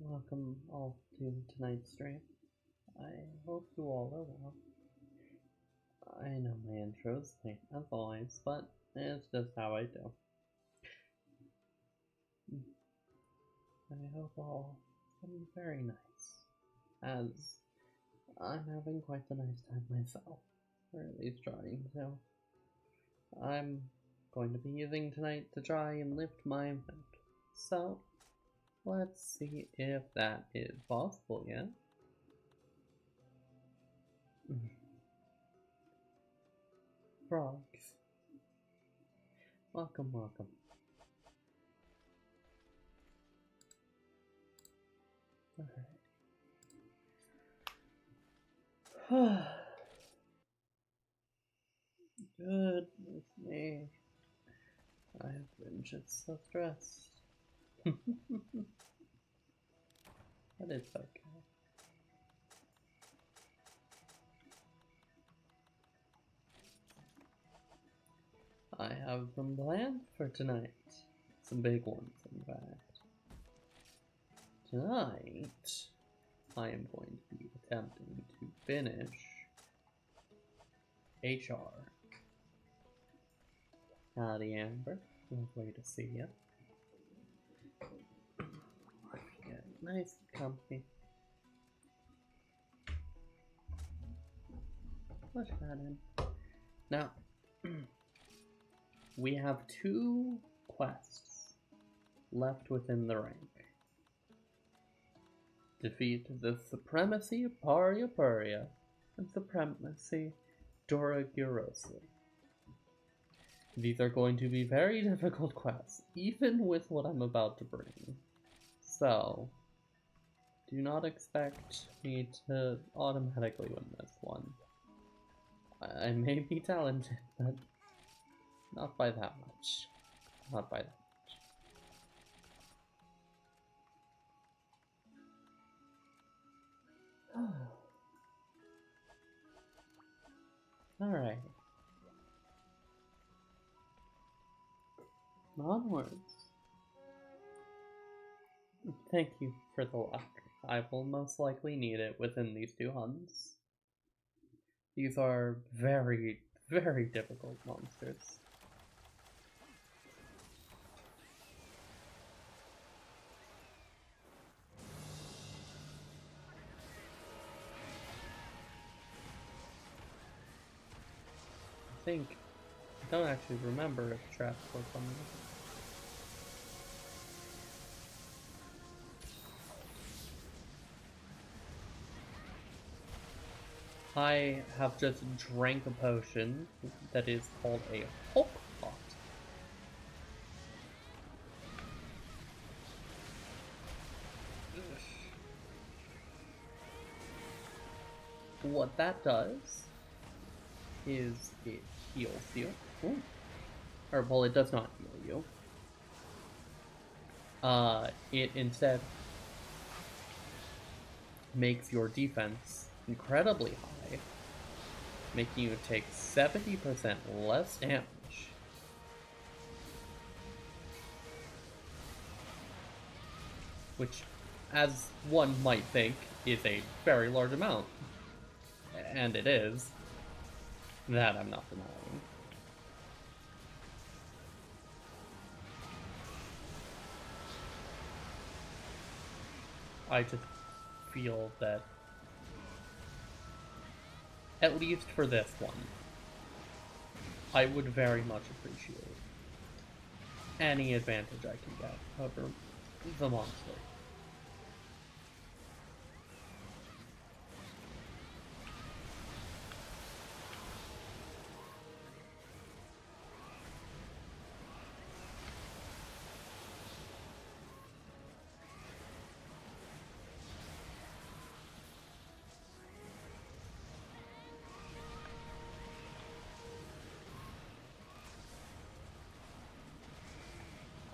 Welcome all to tonight's stream. I hope you all are well. I know my intro's late as always, but it's just how I do. I hope all been very nice, as I'm having quite a nice time myself, or at least trying to. I'm going to be using tonight to try and lift my mood, so let's see if that is possible yet. Frogs. Welcome, welcome. Alright. Goodness me. I've been just so stressed. But it's okay. I have some plans for tonight. Some big ones, in fact. Tonight, I am going to be attempting to finish HR. Howdy, Amber. Lovely to see you. Let me get nice and comfy. Push that in. Now, we have 2 quests left within the rank. Defeat the Supremacy Paria Paria and Supremacy Dora-Girosi. These are going to be very difficult quests, even with what I'm about to bring. So, do not expect me to automatically win this one. I may be talented, but not by that much. Not by that much. Alright. Onwards. Thank you for the luck. I will most likely need it within these 2 hunts. These are very, very difficult monsters. I don't actually remember if traps were coming. I have just drank a potion that is called a Hulk Pot. What that does is it heals you. Ooh. Or, well, it does not heal you. It instead makes your defense incredibly high, making you take 70% less damage. Which, as one might think, is a very large amount. And it is. That I'm not denying. I just feel that, at least for this one, I would very much appreciate any advantage I can get over the monster.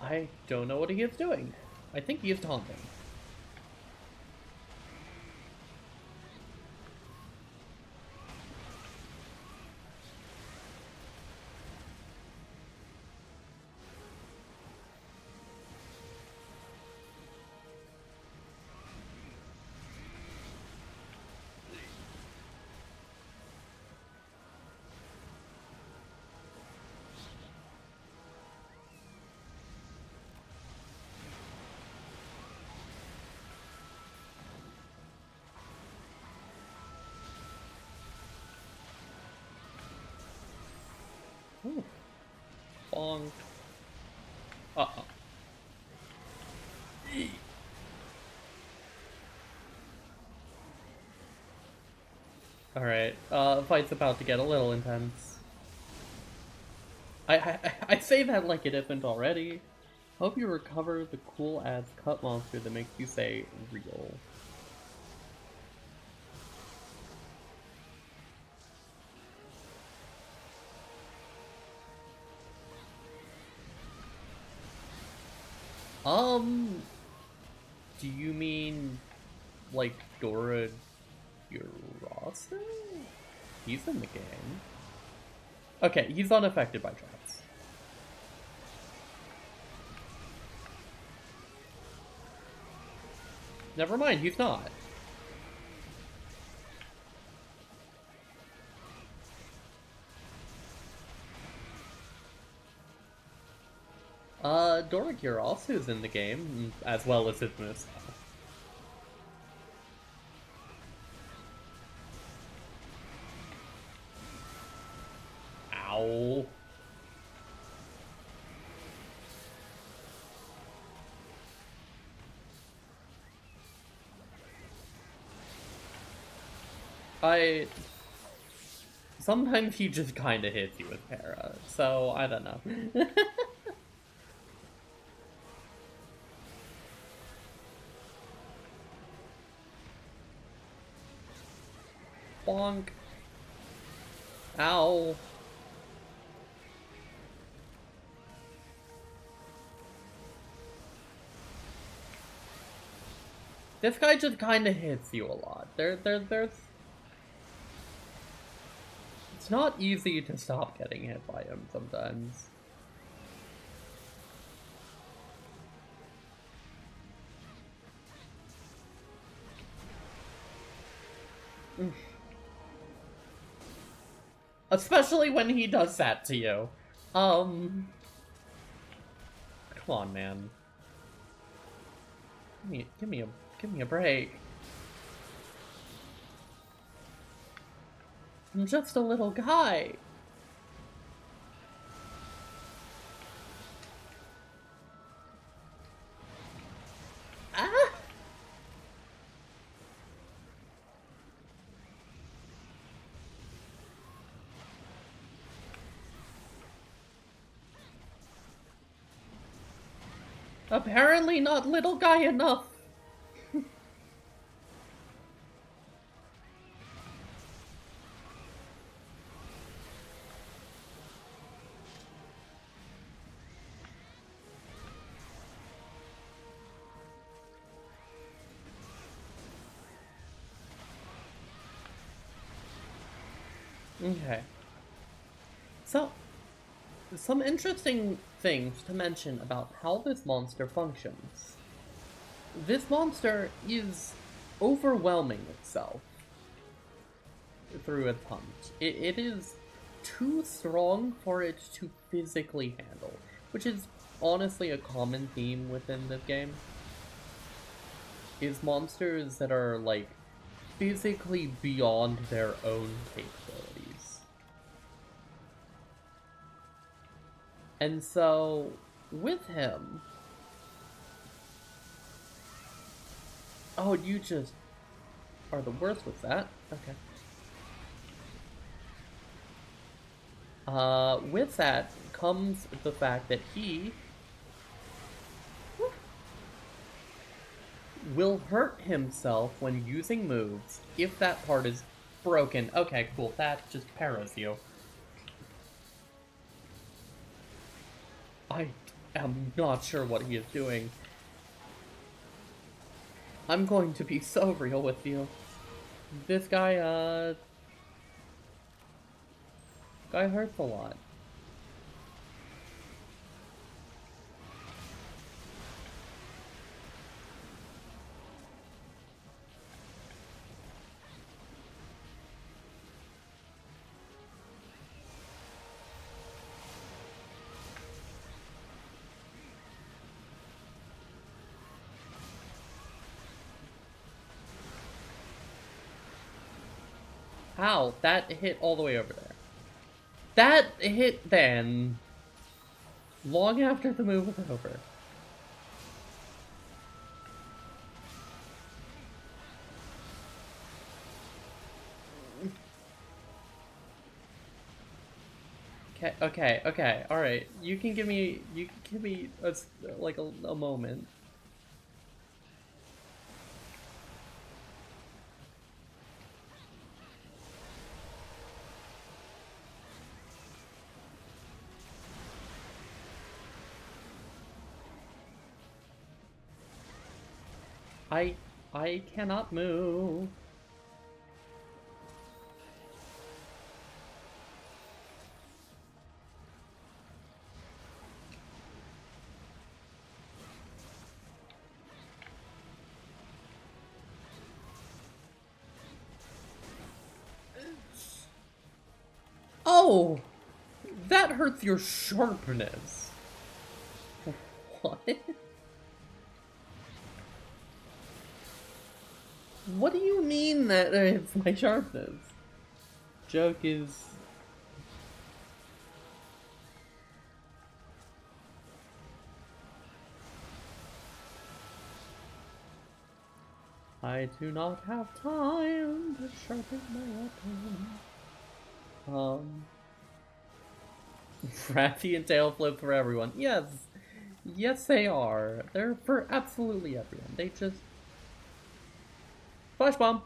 I don't know what he is doing. I think he is taunting. Bonk. Uh-oh. Alright, fight's about to get a little intense. I say that like it isn't already. Hope you recover the cool ass cut monster that makes you say real. Do you mean like Dora Yurasu? He's in the game. Okay, he's unaffected by traps. Never mind, he's not. Dora Yurasu's in the game, as well as his moveset. Ow. Sometimes he just kinda hits you with para, so I don't know. Bonk. Ow. This guy just kinda hits you a lot. There's... It's not easy to stop getting hit by him sometimes. Especially when he does that to you. Come on, man. Give me a break. I'm just a little guy. Ah! Apparently not little guy enough. Okay. So, some interesting things to mention about how this monster functions. This monster is overwhelming itself through its punch. It is too strong for it to physically handle, which is honestly a common theme within this game. Is monsters that are, like, physically beyond their own capabilities. And so, with him... Oh, you just are the worst with that. Okay. With that comes the fact that he will hurt himself when using moves if that part is broken. Okay, cool. That just paras you. I am not sure what he is doing. I'm going to be so real with you. This guy, guy hurts a lot. How? That hit all the way over there. That hit then. Long after the move was over. Okay, alright. You can give me like a moment. I cannot move. Oh! That hurts your sharpness. What? What do you mean that hits my sharpness? Joke is... I do not have time to sharpen my weapon. Ratty and tail flip for everyone. Yes! Yes, they are. They're for absolutely everyone. They just... Flash bomb!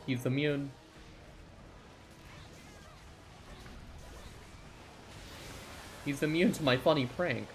He's immune. He's immune to my funny prank.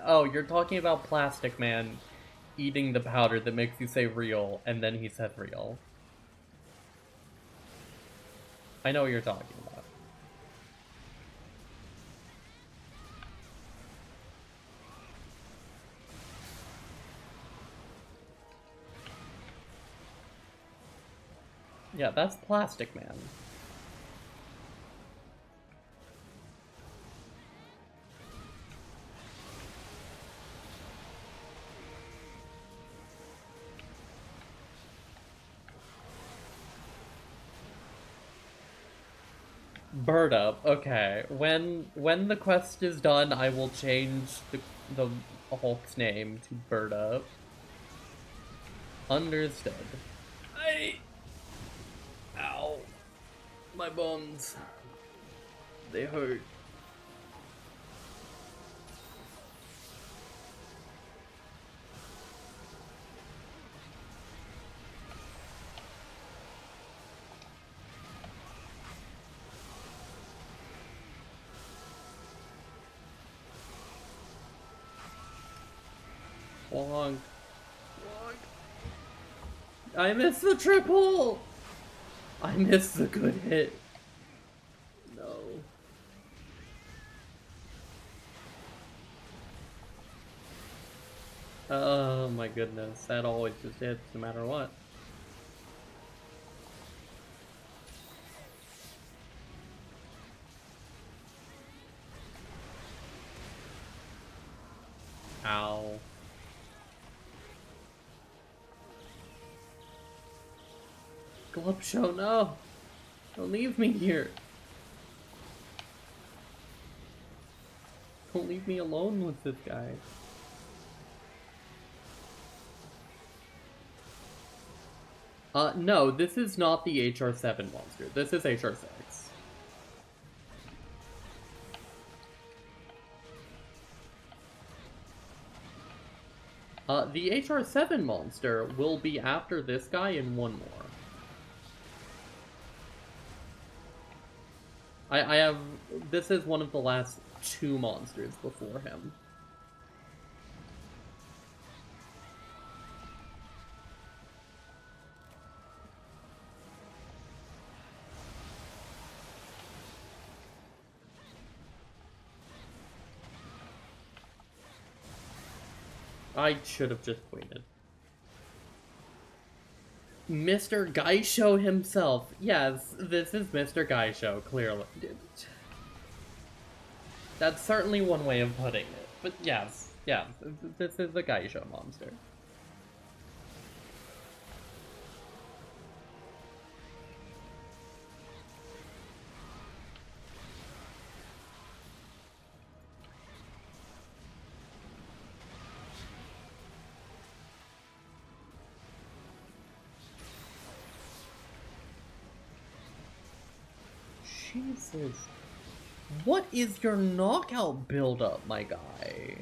Oh, you're talking about Plastic Man eating the powder that makes you say real, and then he said real. I know what you're talking about. Yeah, that's Plastic Man. Bird up. Okay. When the quest is done, I will change the Hulk's name to Bird Up. Understood. Ow. My bones. They hurt. Wonk. I missed the triple! I missed the good hit. No. Oh my goodness, that always just hits no matter what. Ow. Glub show, no! Don't leave me here! Don't leave me alone with this guy. No, this is not the HR7 monster. This is HR6. The HR7 monster will be after this guy and one more. I have... This is one of the last two monsters before him. I should have just waited. Mr. Gaisho himself. Yes, this is Mr. Gaisho, clearly. That's certainly one way of putting it. But yes, this is the Gaisho monster. Jesus. What is your knockout buildup, my guy?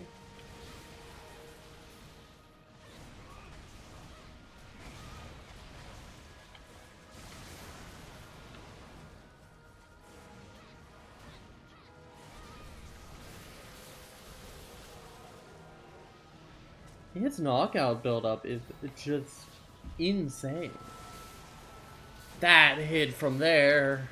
His knockout buildup is just insane. That hit from there.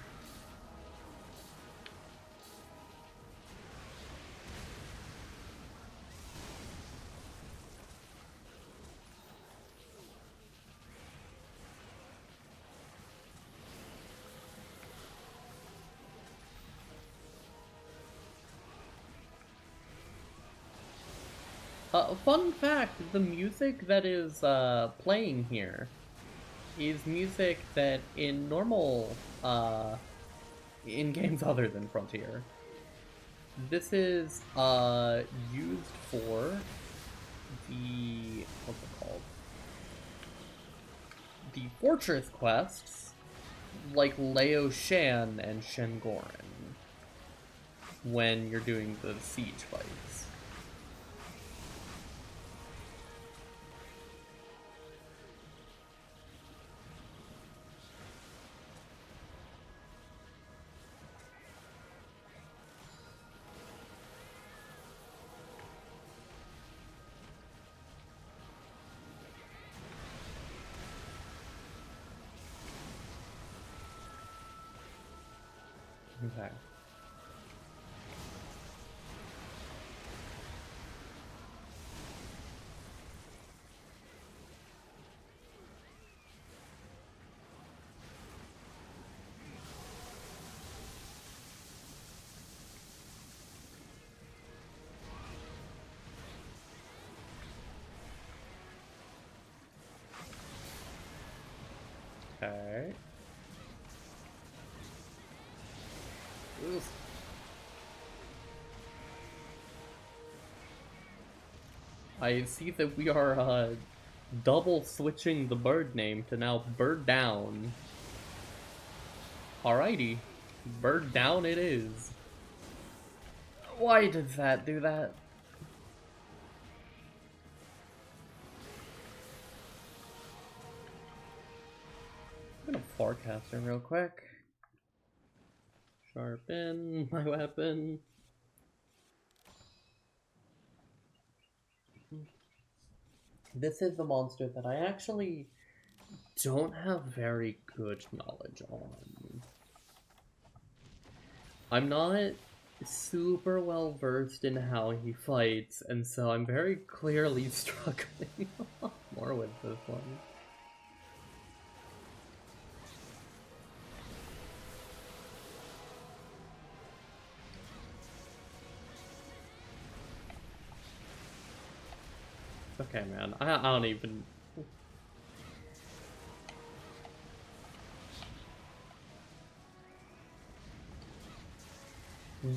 Fun fact, the music that is playing here is music that in normal, in games other than Frontier, this is used for the, what's it called? The fortress quests, like Leo Shan and Shengoran, when you're doing the siege fights. Okay. Okay. Oof. I see that we are double switching the bird name to now Bird Down. Alrighty, Bird Down it is. Why did that do that? I'm gonna forecast him real quick. Sharpen my weapon. This is the monster that I actually don't have very good knowledge on. I'm not super well versed in how he fights, and so I'm very clearly struggling a lot more with this one. Okay, man, I don't even...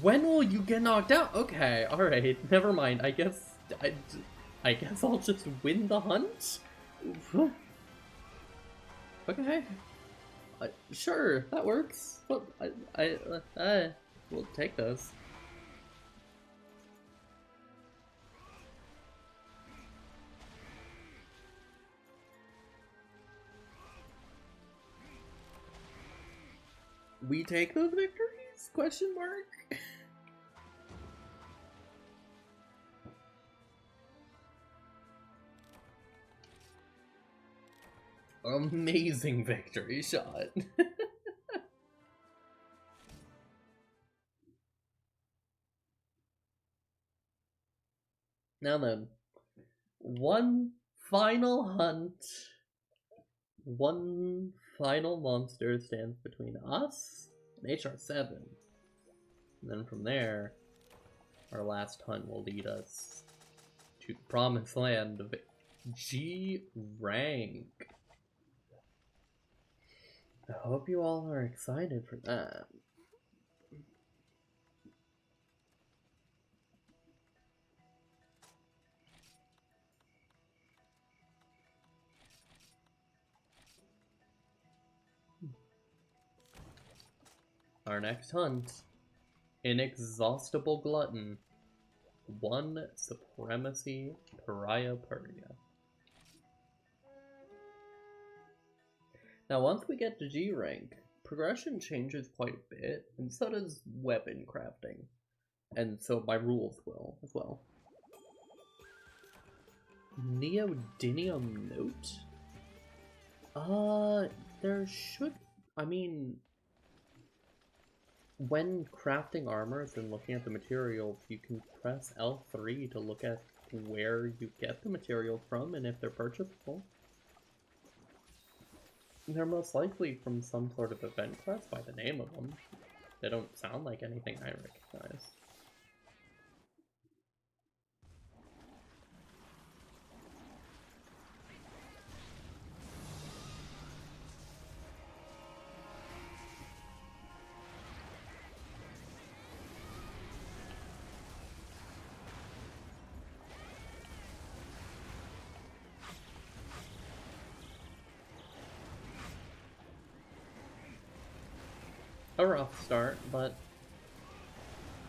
When will you get knocked out? Okay, alright, never mind. I guess I'll just win the hunt? Okay. Sure, that works. Well, we'll take this. We take those victories? Question mark? Amazing victory shot. Now then, one final hunt, one final monster stands between us and HR7. And then from there, our last hunt will lead us to the promised land of G rank. I hope you all are excited for that. Our next hunt, Inexhaustible Glutton, 1 Supremacy Pariah Puria. Now once we get to G rank, progression changes quite a bit, and so does weapon crafting. And so my rules will as well. Neodymium Note? There should... I mean... When crafting armors and looking at the materials, you can press L3 to look at where you get the materials from and if they're purchasable. They're most likely from some sort of event quest by the name of them. They don't sound like anything I recognize. A rough start, but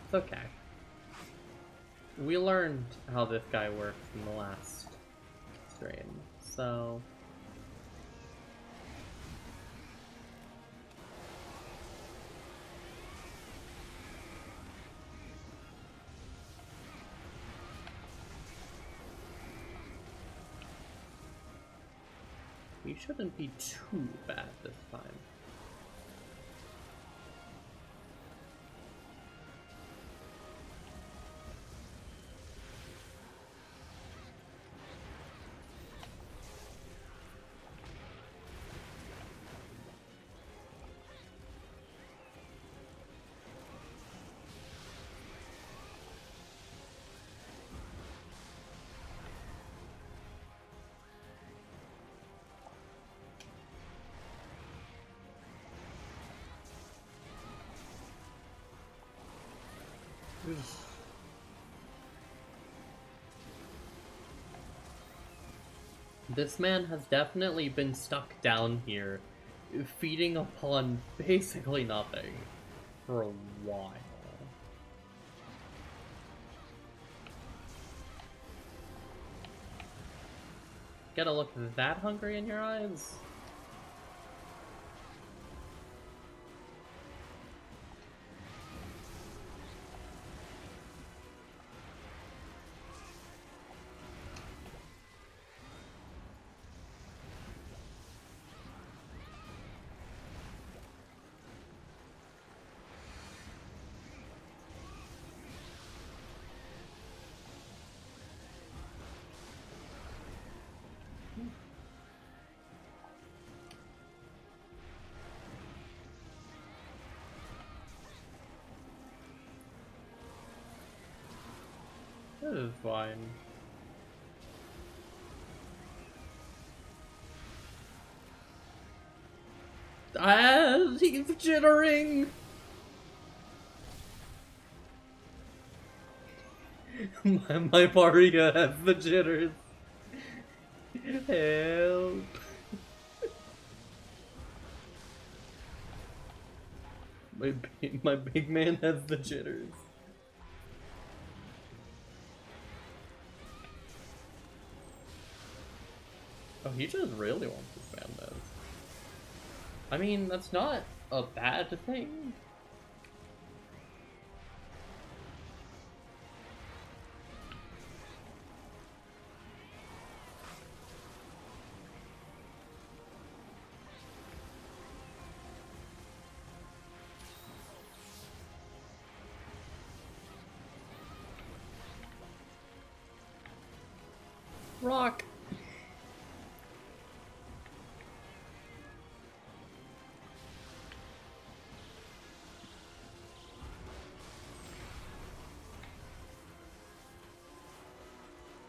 it's okay. We learned how this guy works in the last stream, so... we shouldn't be too bad this time. This man has definitely been stuck down here, feeding upon basically nothing for a while. Gotta look that hungry in your eyes? This is fine. He's jittering! my Maria has the jitters. Help. my big man has the jitters. Oh, he just really wants to spam this. I mean, that's not a bad thing? Rock!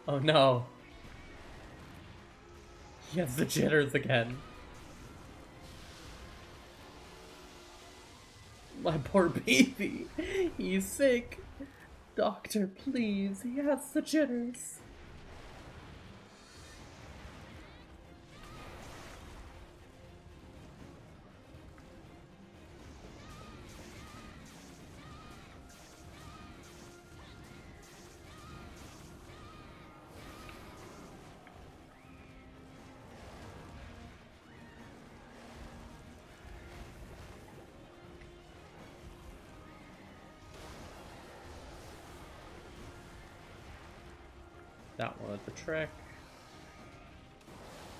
Oh no. He has the jitters again. My poor baby. He's sick. Doctor, please. He has the jitters. That was the trick.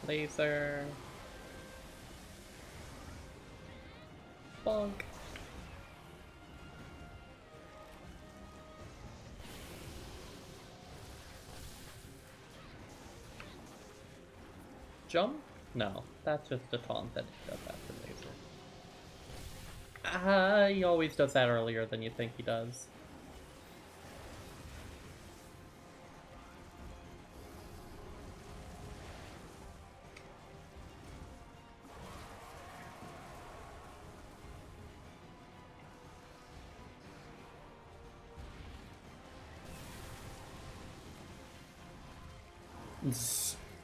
Laser. Bonk. Jump? No, that's just a taunt that he does after laser. He always does that earlier than you think he does.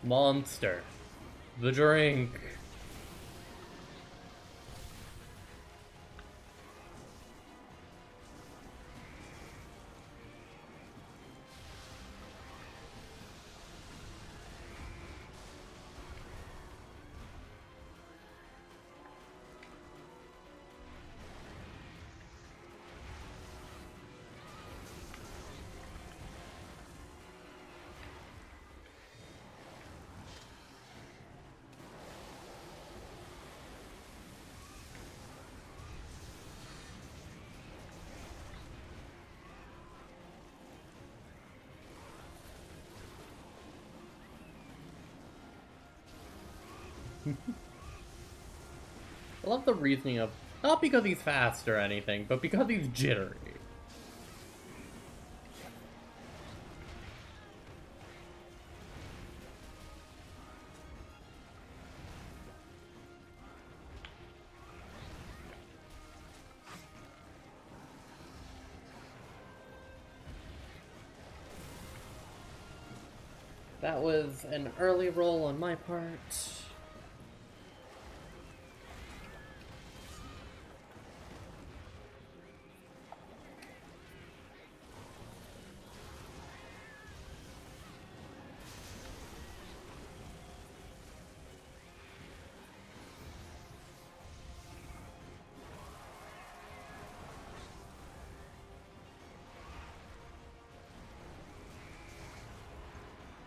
Monster. The drink. I love the reasoning of, not because he's fast or anything, but because he's jittery. That was an early roll on my part.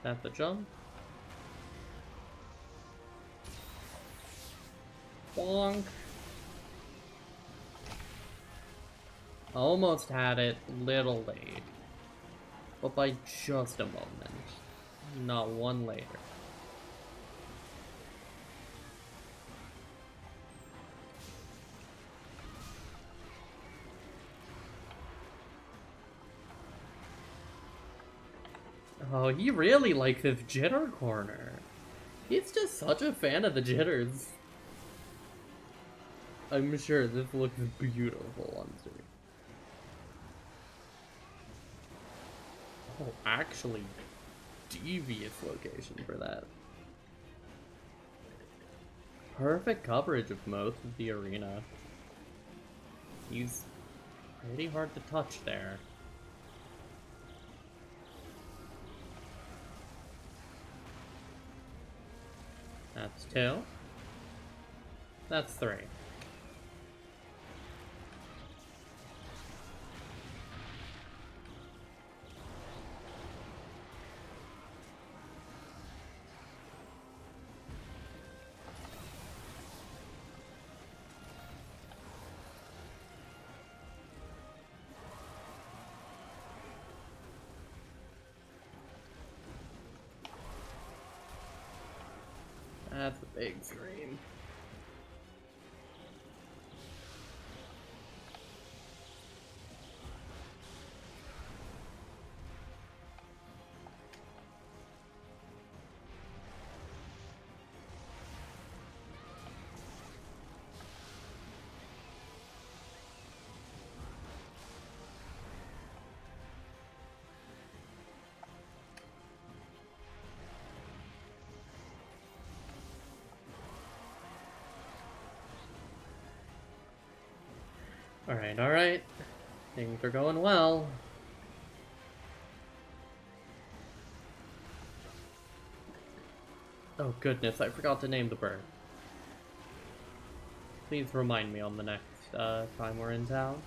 That's the jump. Bonk. Almost had it, little late. But by just a moment. Not one later. Oh, he really likes his jitter corner. He's just such a fan of the jitters. I'm sure this looks beautiful on stream. Oh, actually, devious location for that. Perfect coverage of most of the arena. He's pretty hard to touch there. That's 2. That's 3. big screen. Alright, alright. Things are going well. Oh goodness, I forgot to name the bird. Please remind me on the next time we're in town.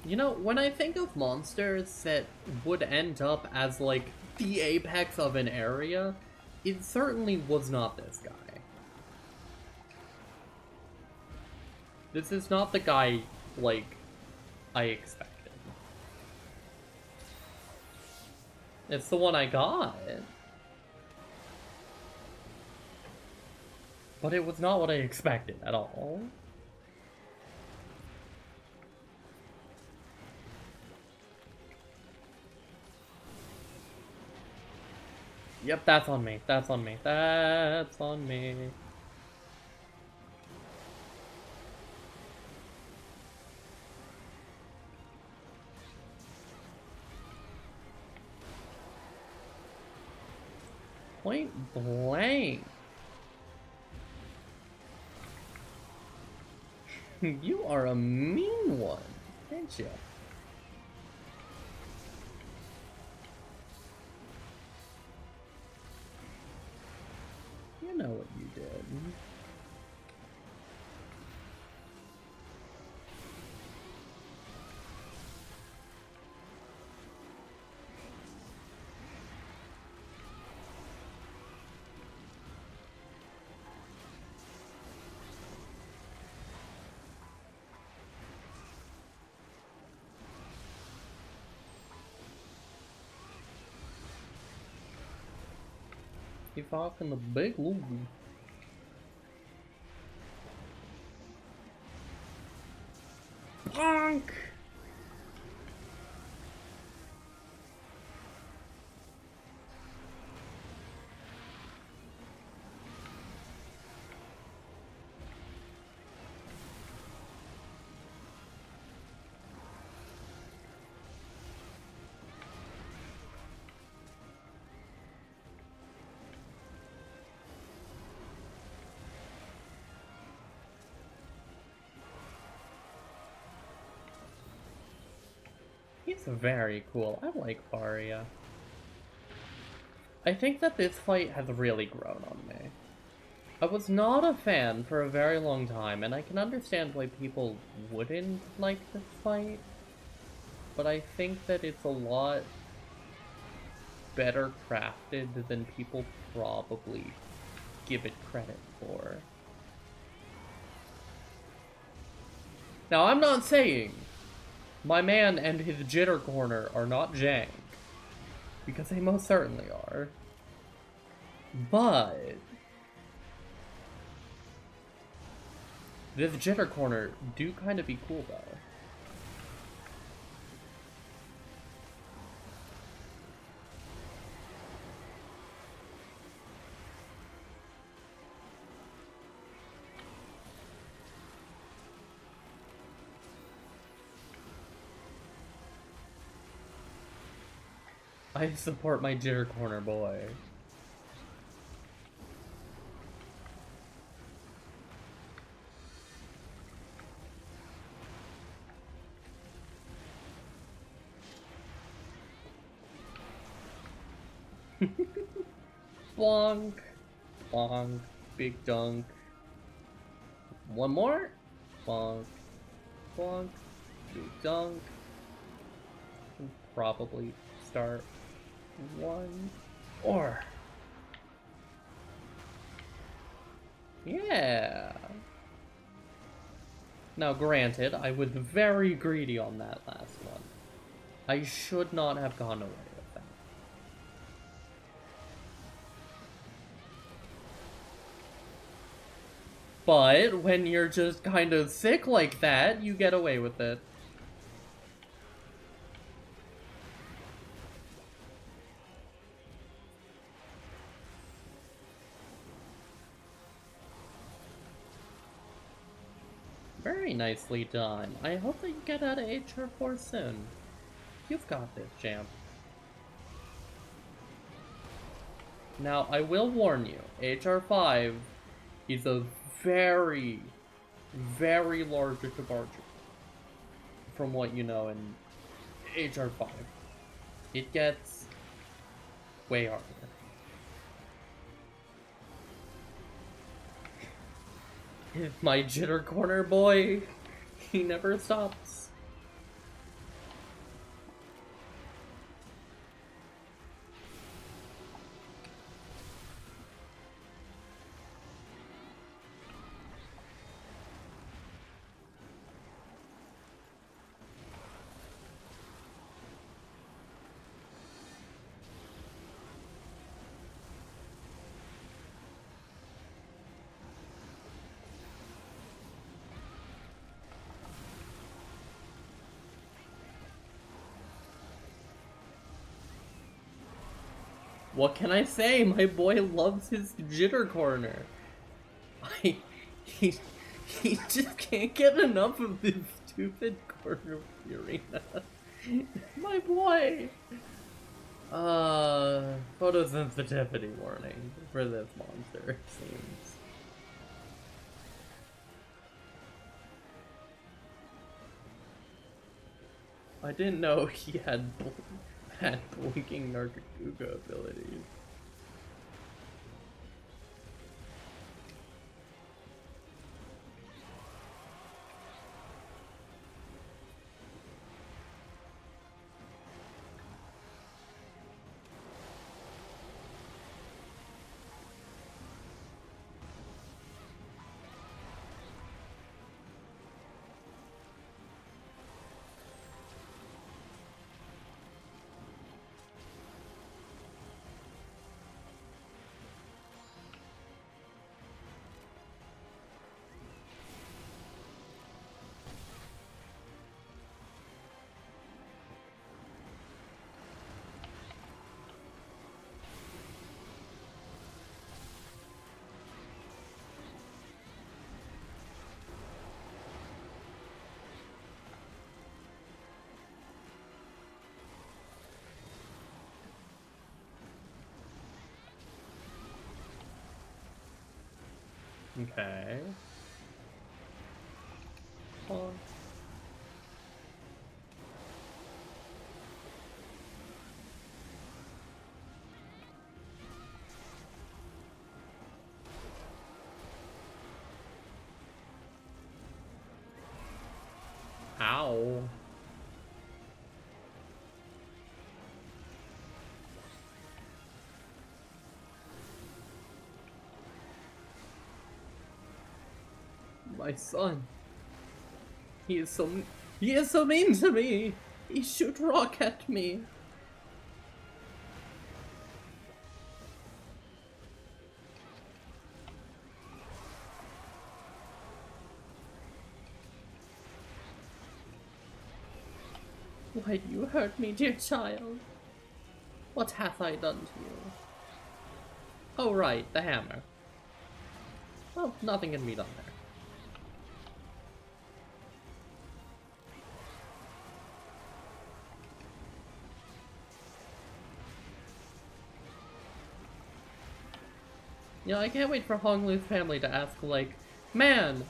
You know, when I think of monsters that would end up as, like, the apex of an area, it certainly was not this guy. This is not the guy, like, I expected. It's the one I got. But it was not what I expected at all. Yep, that's on me. That's on me. That's on me. Point blank. You are a mean one, aren't you? You know what you did. You fucking the big loser. Punk! He's very cool. I like Faria. I think that this fight has really grown on me. I was not a fan for a very long time, and I can understand why people wouldn't like this fight, but I think that it's a lot better crafted than people probably give it credit for. Now, I'm not saying my man and his jitter corner are not jank, because they most certainly are, but this jitter corner do kind of be cool though. I support my jitter corner boy. Bonk. Bonk. Big dunk. One more? Bonk. Bonk. Big dunk. And probably start one. Or. Yeah. Now granted, I was very greedy on that last one. I should not have gone away with that. But when you're just kind of sick like that, you get away with it. Very nicely done. I hope that you get out of HR4 soon. You've got this, champ. Now, I will warn you, HR5 is a very, very large departure from what you know in HR5. It gets way harder. My jitter corner boy, he never stops. What can I say? My boy loves his jitter corner. He just can't get enough of this stupid corner of the arena. My boy! Photosensitivity warning for this monster, it seems. I didn't know he had blinking Nargacuga abilities. Okay. Oh. Ow. My son. He is so mean to me. He shoot rock at me. Why do you hurt me, dear child? What hath I done to you? Oh right, the hammer. Well, nothing can be done there. You know, I can't wait for Honglu's family to ask, like, man,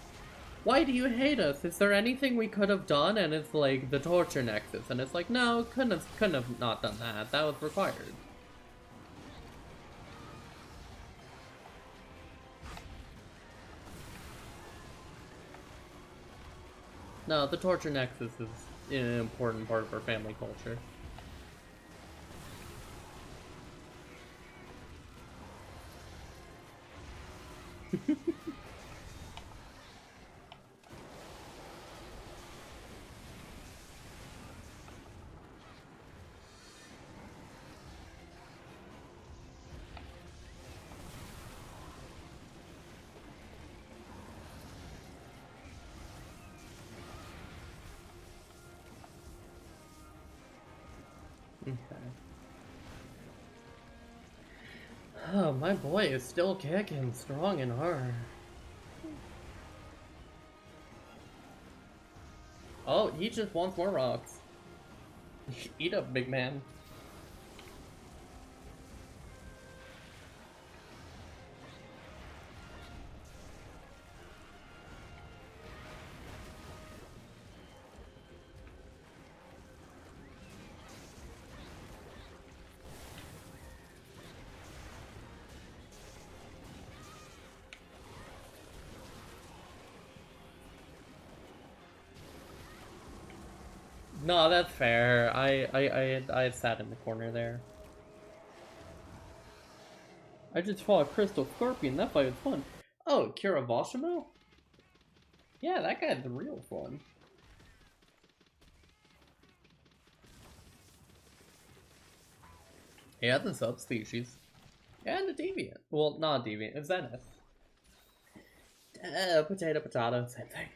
why do you hate us? Is there anything we could have done? And it's like, the torture nexus. And it's like, no, couldn't have not done that. That was required. No, the torture nexus is an important part of our family culture. Okay. Oh, my boy is still kicking strong and hard. Oh, he just wants more rocks. Eat up, big man. No, that's fair. I sat in the corner there. I just fought a Crystal Scorpion. That fight was fun. Oh, Kiravashimo? Yeah, that guy's real fun. Yeah, the subspecies. And a deviant. Well, not a deviant, a zenith. Potato, same thing.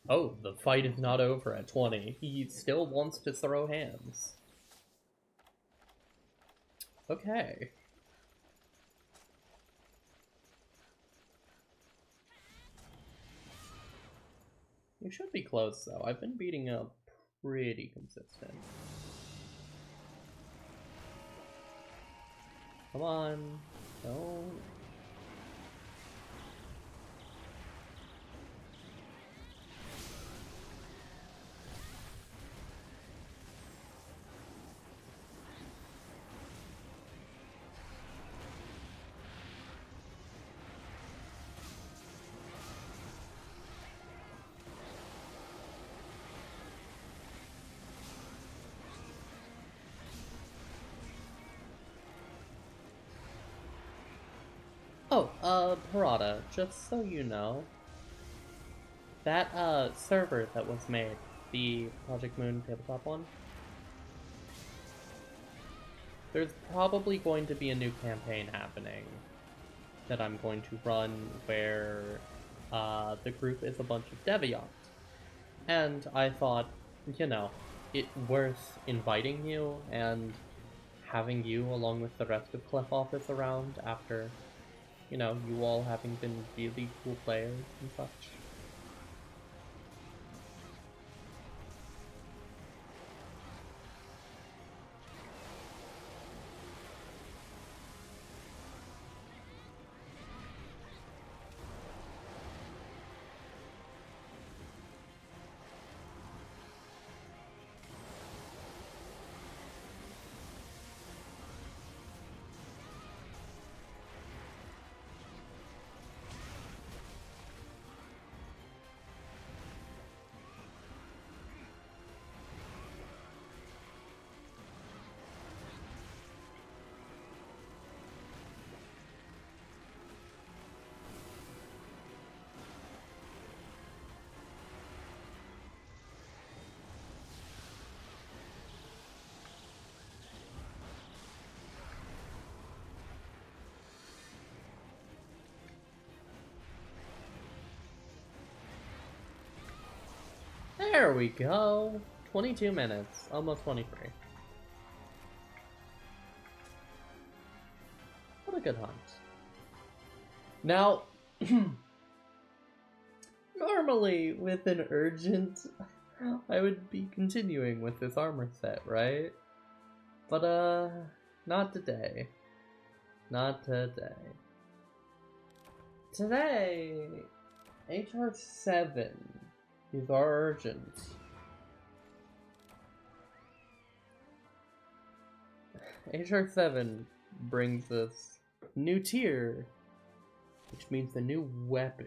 Oh, the fight is not over at 20. He still wants to throw hands. Okay. You should be close, though. I've been beating up pretty consistent. Come on. Don't. Oh, Parada, just so you know, that, server that was made, the Project Moon tabletop one, there's probably going to be a new campaign happening that I'm going to run where, the group is a bunch of Deviants. And I thought, you know, it worth inviting you and having you along with the rest of Clef Office around after, you know, you all having been really cool players and such. There we go! 22 minutes, almost 23. What a good hunt. Now, normally with an urgent, I would be continuing with this armor set, right? But, not today. Not today. Today, HR7 is our urgent. HR7 brings us new tier, which means a new weapon.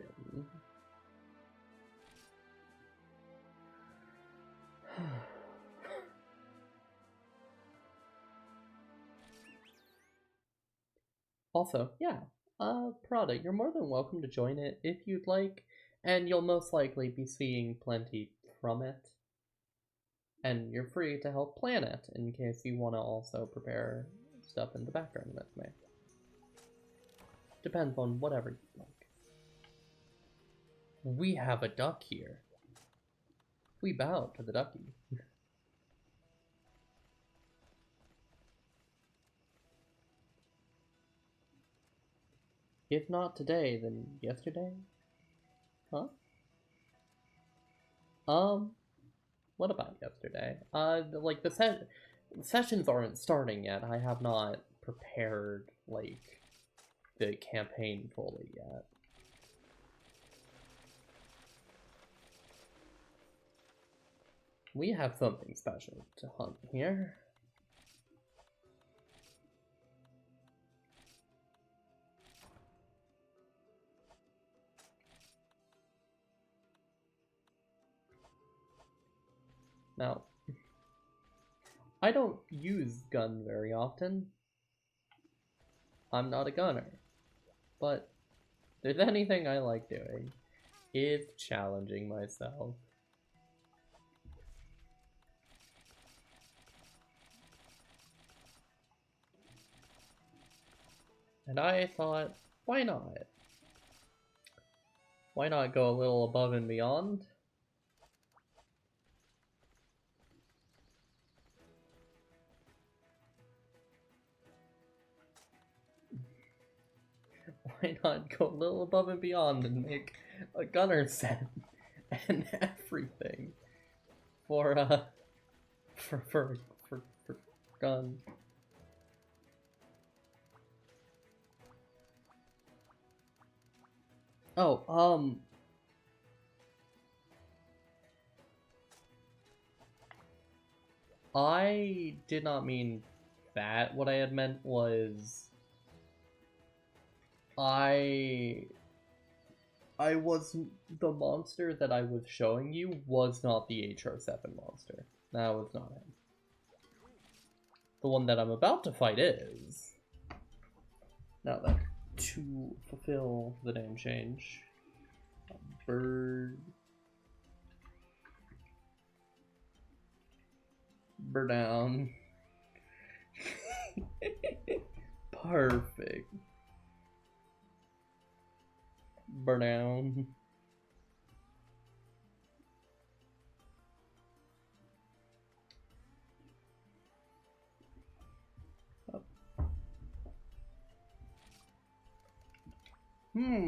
Also, yeah, Prada, you're more than welcome to join it if you'd like, and you'll most likely be seeing plenty from it. And you're free to help plan it in case you want to also prepare stuff in the background with me. Depends on whatever you like. We have a duck here. We bow to the ducky. If not today, then yesterday? Huh? What about yesterday? Like the sessions aren't starting yet. I have not prepared, like, the campaign fully yet. We have something special to hunt here. Now, I don't use gun very often. I'm not a gunner. But if there's anything I like doing, it's challenging myself. And I thought, why not? Why not go a little above and beyond? Why not go a little above and beyond and make a gunner set and everything for gun. Oh, I did not mean that. What I had meant was I was the monster that I was showing you was not the HR7 monster. That was not him. The one that I'm about to fight is. Now that to fulfill the name change, bird down. Perfect. Burn down.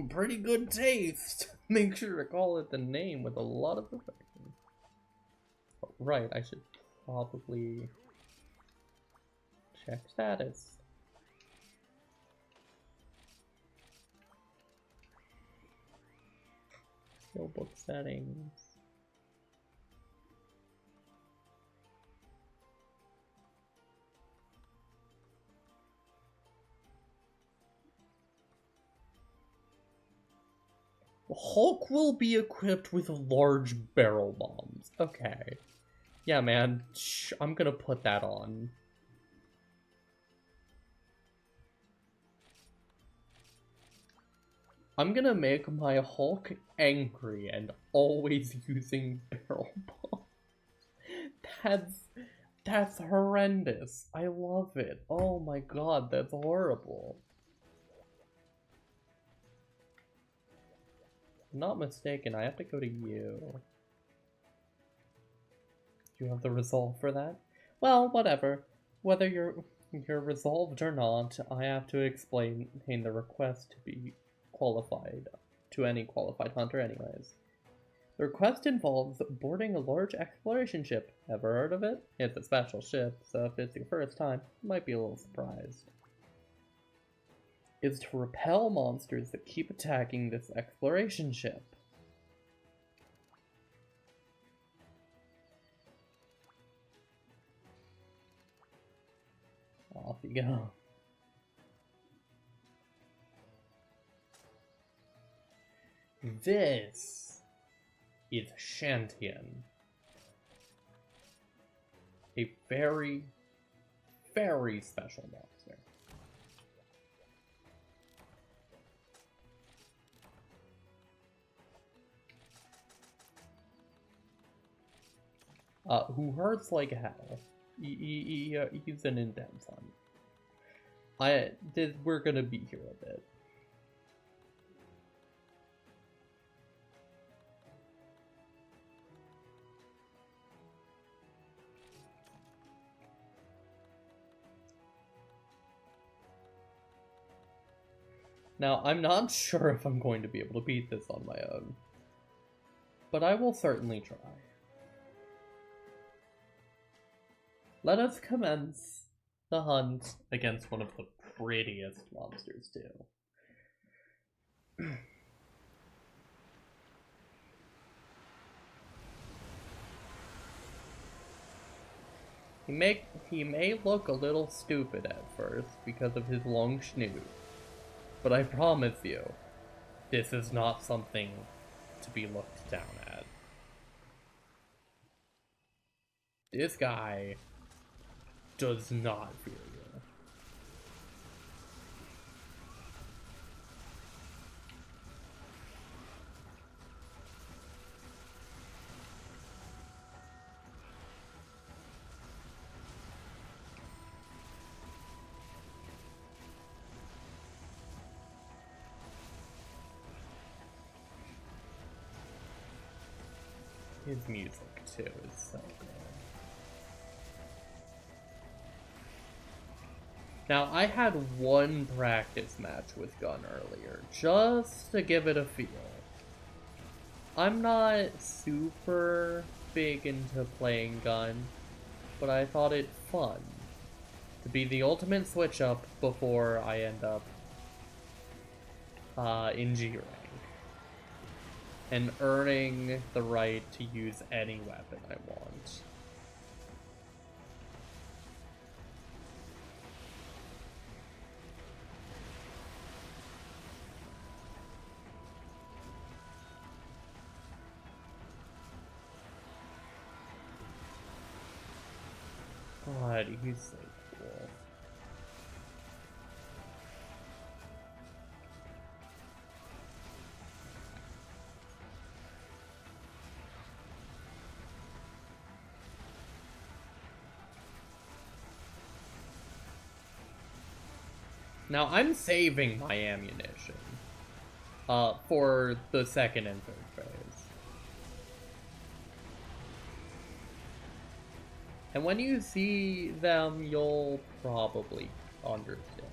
Pretty good taste. Make sure to call it the name with a lot of affection. Right, I should probably check status. Skill book settings. Hulk will be equipped with large barrel bombs. Okay. Yeah, man. I'm gonna put that on. I'm gonna make my Hulk angry and always using barrel bombs. That's horrendous. I love it. Oh my god, that's horrible. I'm not mistaken, I have to go to you. Do you have the resolve for that? Well, whatever. Whether you're resolved or not, I have to explain the request to be qualified to any qualified hunter anyways. The request involves boarding a large exploration ship. Ever heard of it? It's a special ship, so if it's your first time, you might be a little surprised. It's to repel monsters that keep attacking this exploration ship. Off you go. This is Shantian. a very, very special monster. Who hurts like hell. He's an intense one. We're gonna be here a bit. Now, I'm not sure if I'm going to be able to beat this on my own, but I will certainly try. Let us commence the hunt against one of the prettiest monsters, too. He may look a little stupid at first because of his long snoot, but I promise you, this is not something to be looked down at. This guy does not fear you. His music, too, is so good. Now, I had one practice match with Gun earlier, just to give it a feel. I'm not super big into playing Gun, but I thought it fun to be the ultimate switch up before I end up in G rank, and earning the right to use any weapon I want. God, he's so cool. Now, I'm saving my ammunition for the second and third phase. And when you see them, you'll probably understand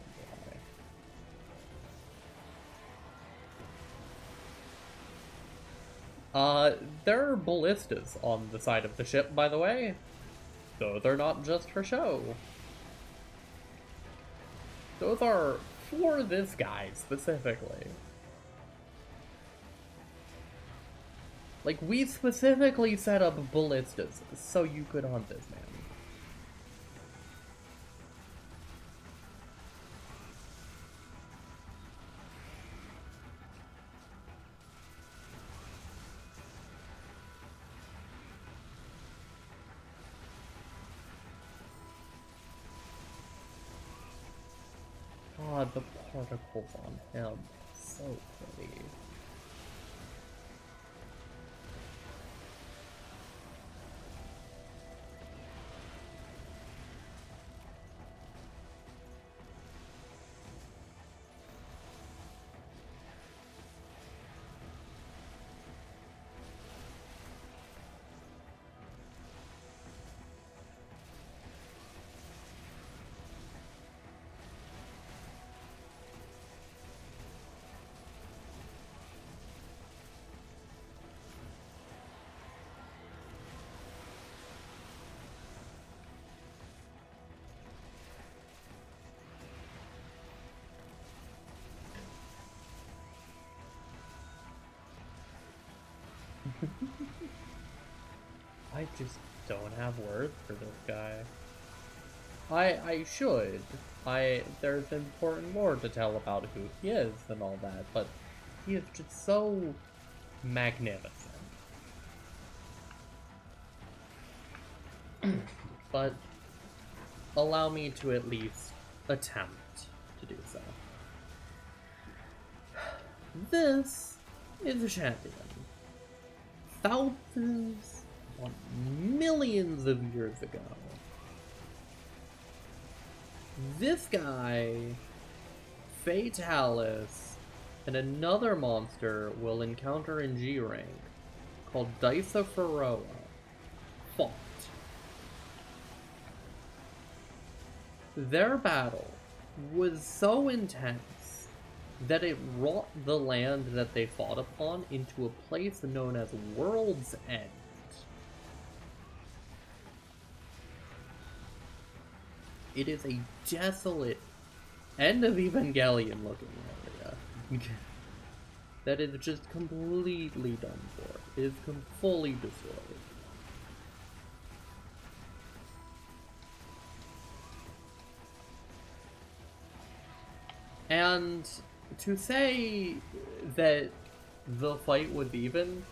why. There are ballistas on the side of the ship, by the way. Though they're not just for show. Those are for this guy, specifically. Like, we specifically set up ballistas so you could hunt this man. God, the particles on him, so pretty. I just don't have words for this guy. I should. There's important lore to tell about who he is and all that, but he is just so magnificent. but allow me to at least attempt to do so. This is a champion. Thousands, millions of years ago. This guy, Fatalis, and another monster will encounter in G-Rank called Dicepharoa fought. Their battle was so intense that it wrought the land that they fought upon into a place known as World's End. It is a desolate end of Evangelion looking area that is just completely done for. It is fully destroyed. And to say that the fight was even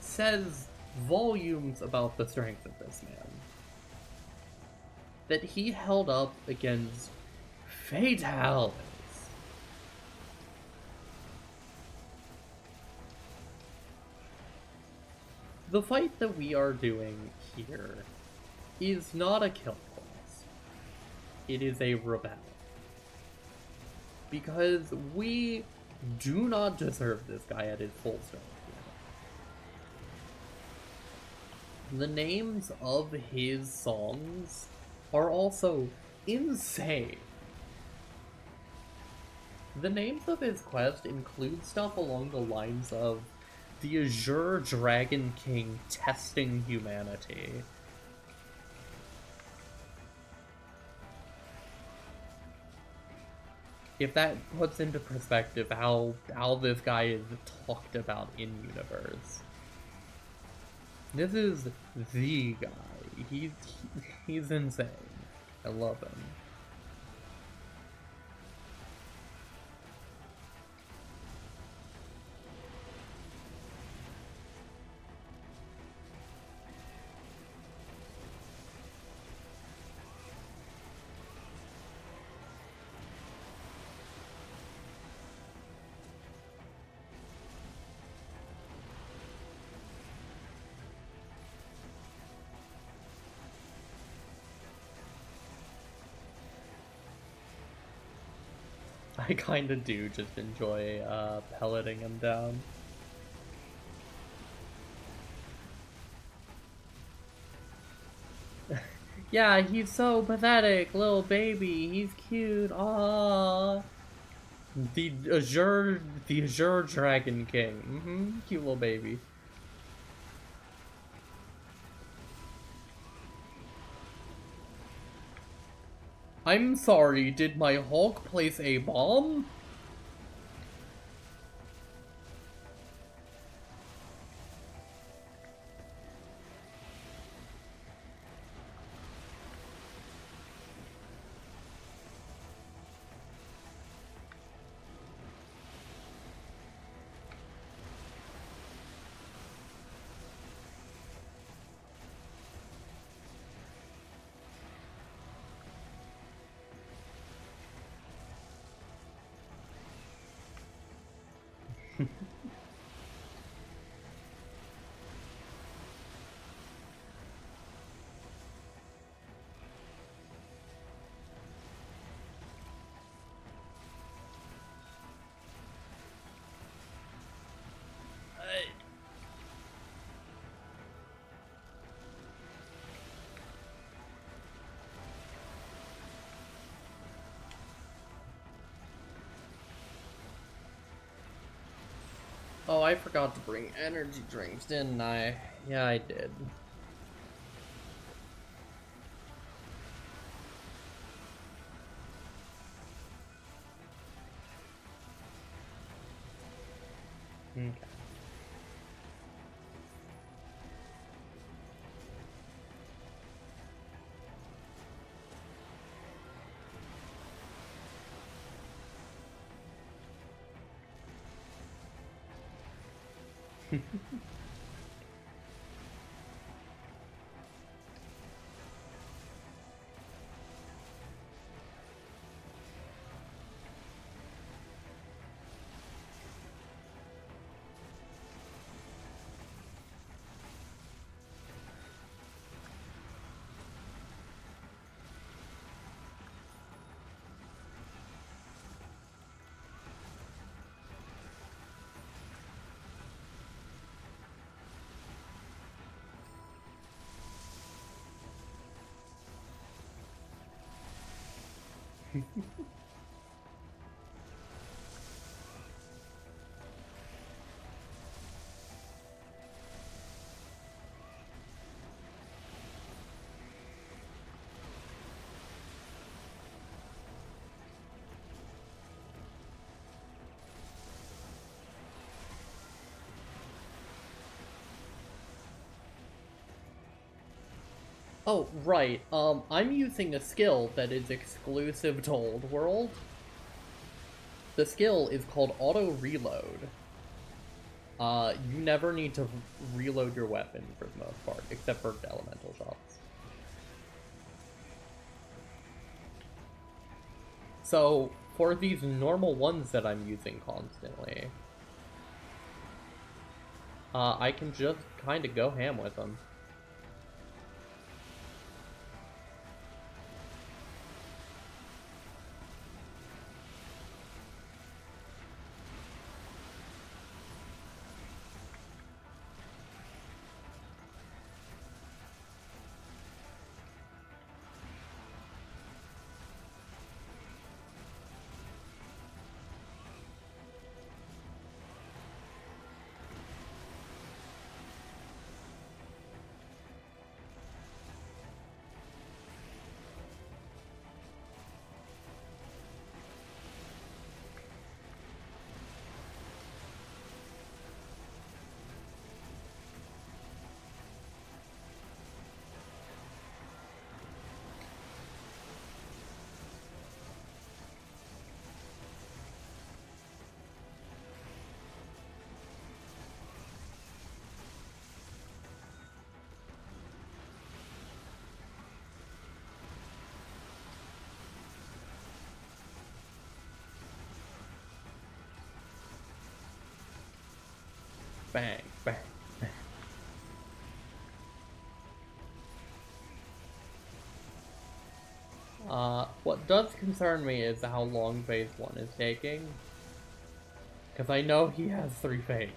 says volumes about the strength of this man. That he held up against Fatalis. The fight that we are doing here is not a kill class. It is a rebel. Because we do not deserve this guy at his full strength. The names of his songs are also insane. The names of his quest include stuff along the lines of the Azure Dragon King testing humanity. If that puts into perspective how this guy is talked about in universe. This is the guy. He's insane. I love him. I kinda do just enjoy pelleting him down. Yeah, he's so pathetic, little baby. He's cute. Aww. The Azure Dragon King. Cute little baby. I'm sorry, did my Hulk place a bomb? Oh, I forgot to bring energy drinks, didn't I? Yeah, I did. Okay. Oh, right. I'm using a skill that is exclusive to Old World. The skill is called Auto Reload. You never need to reload your weapon for the most part, except for elemental shots. So, for these normal ones that I'm using constantly, I can just kind of go ham with them. Bang, bang, bang. What does concern me is how long phase 1 is taking. Because I know he has 3 phases.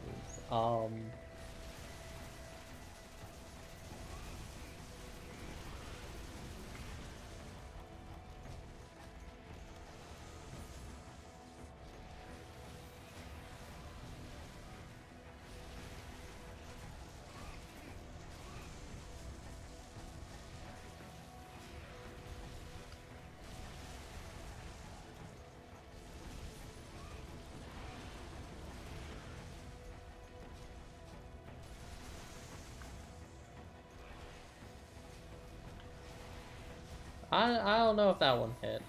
I don't know if that one hit.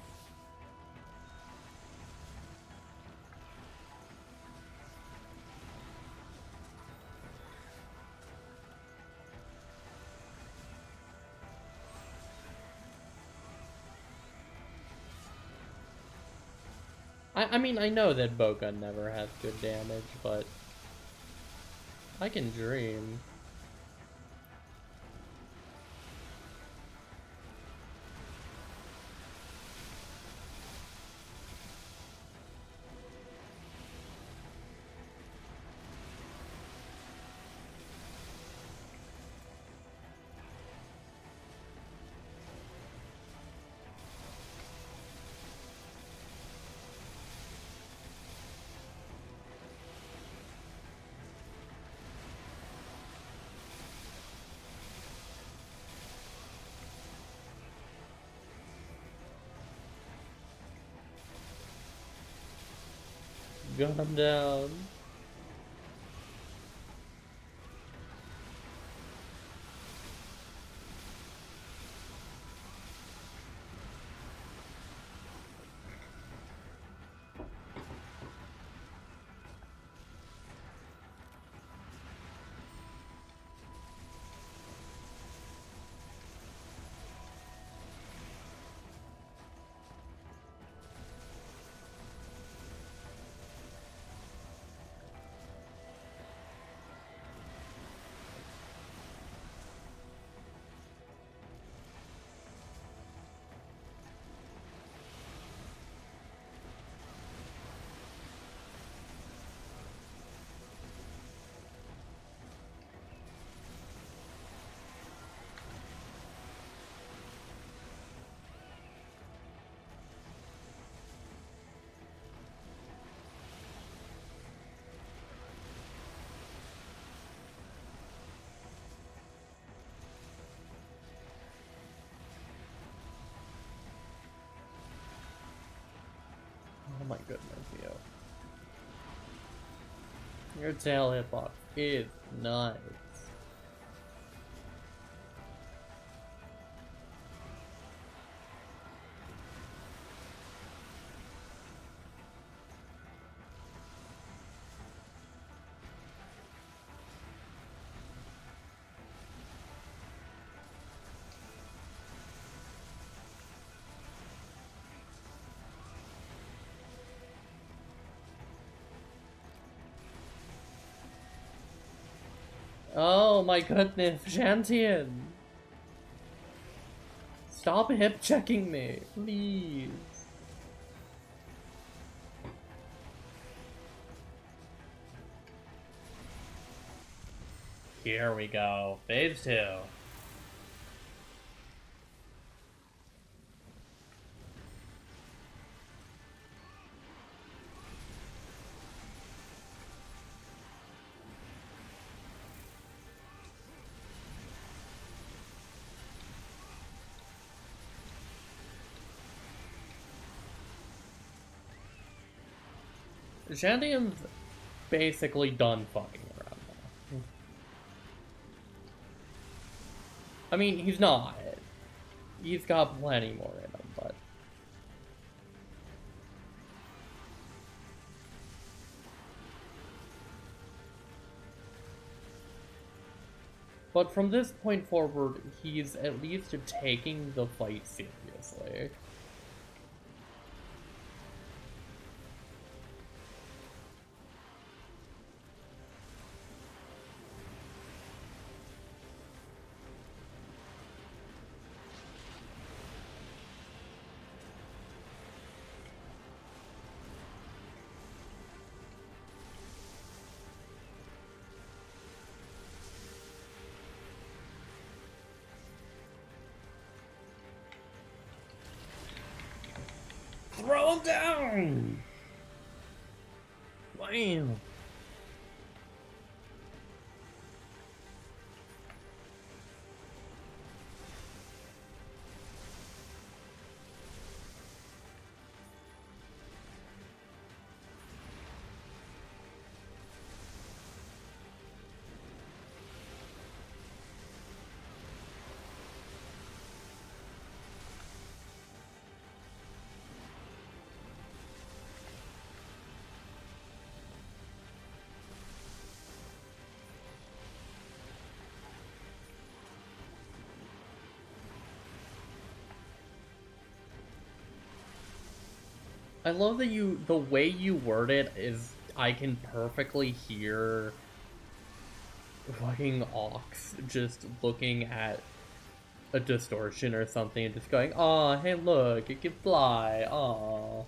I mean, I know that Bowgun never has good damage, but I can dream. Gun him down. goodness, you. Your tail hitbox is nice. Oh my goodness, Shantian! Stop hip checking me, please. Here we go, phase 2. Shantian's basically done fucking around now. I mean, he's not. He's got plenty more in him, but... But from this point forward, he's at least taking the fight seriously. Throw him down! Bam! I love that the way you word it is, I can perfectly hear fucking Ox just looking at a distortion or something and just going, "Aw, hey look, it can fly, aw."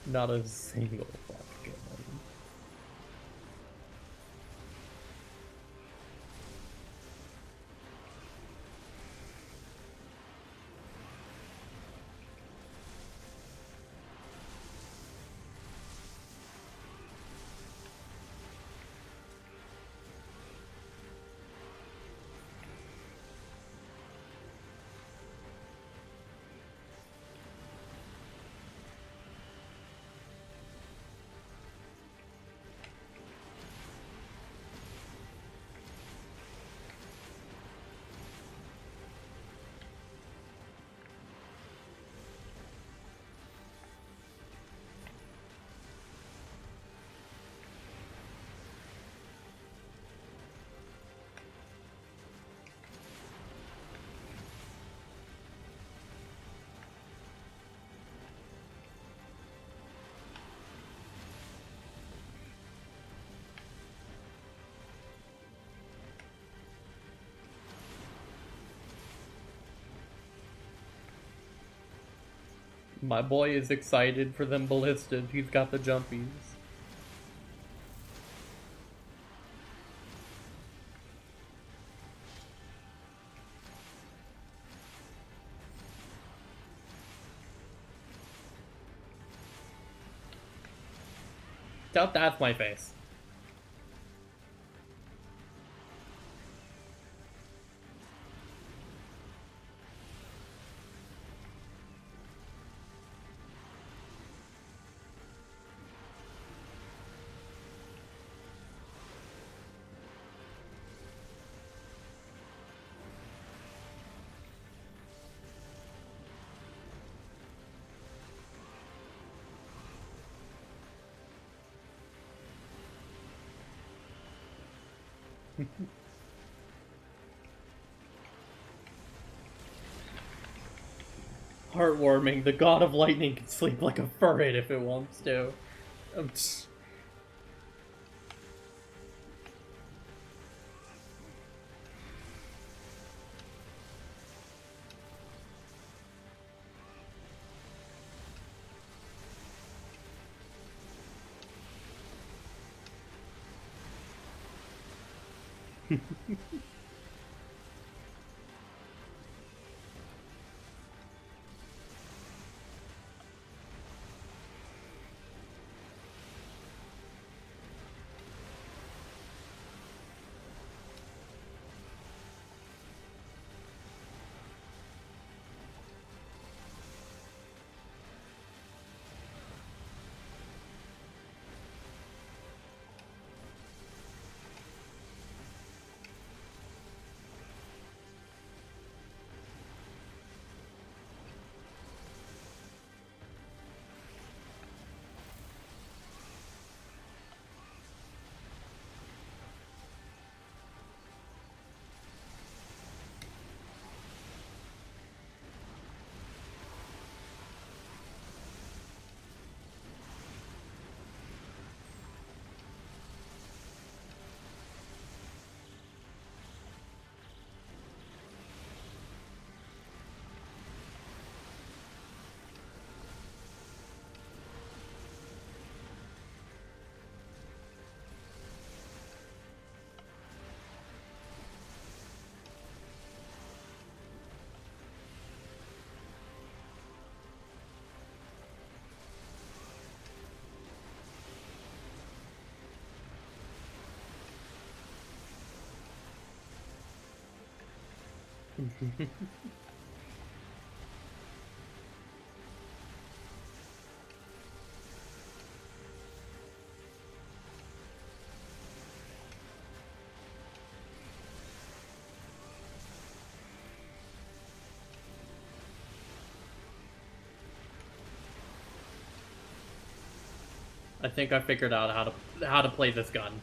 Not a single fucking one. My boy is excited for them ballistas. He's got the jumpies. Doubt that's my face. Heartwarming. The god of lightning can sleep like a furret if it wants to. I think I figured out how to play this gun.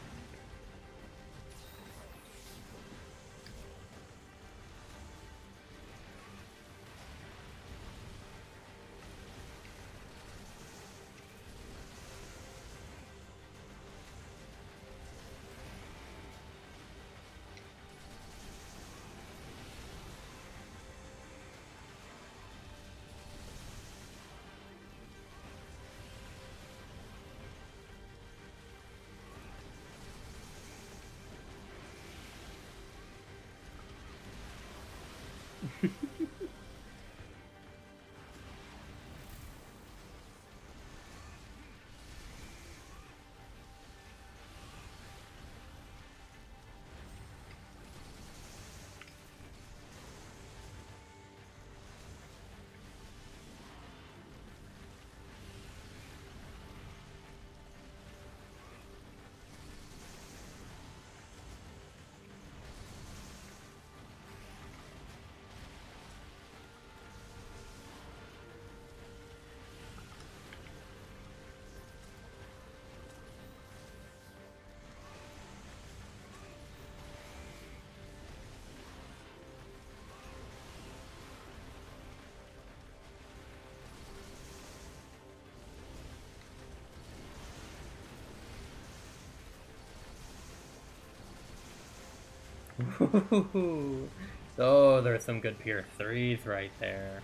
Oh, there's some good Pier 3s right there.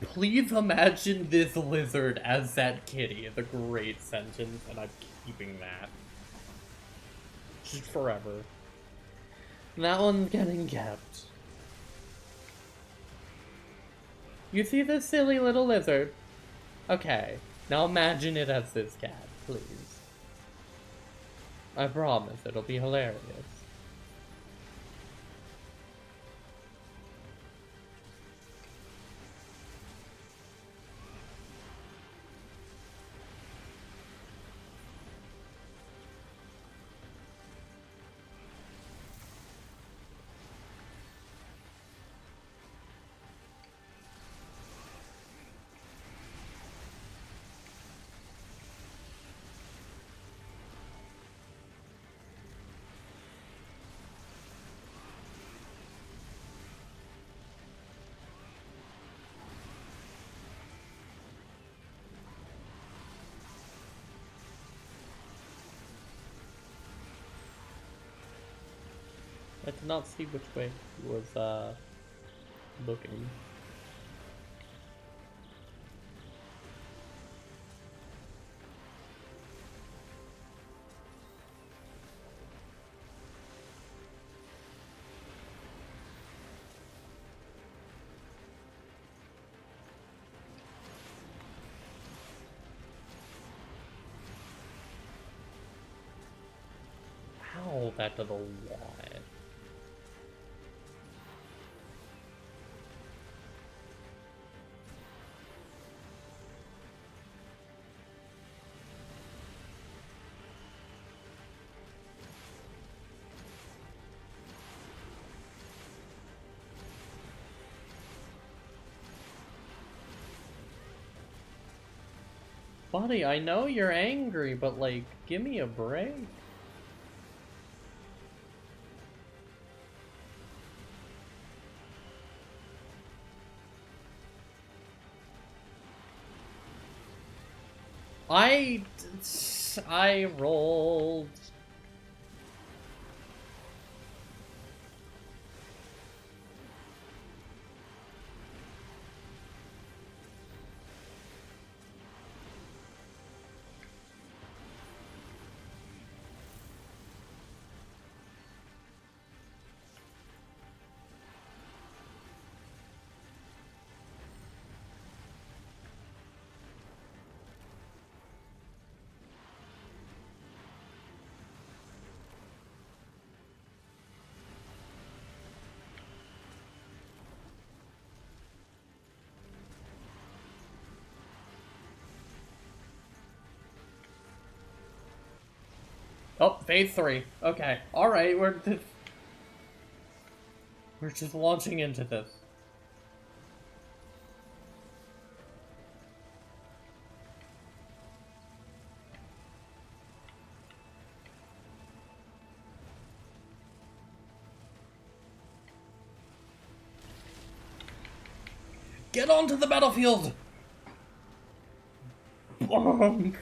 Please imagine this lizard as that kitty. The great sentence, and I'm keeping that. Just forever. That one's getting kept. You see this silly little lizard? Okay, now imagine it as this cat, please. I promise it'll be hilarious. I did not see which way he was, looking. Ow, that did a lot. Buddy, I know you're angry, but like, give me a break. I rolled. Oh, phase 3. Okay. Alright, we're just launching into this. Get onto the battlefield! Bonk!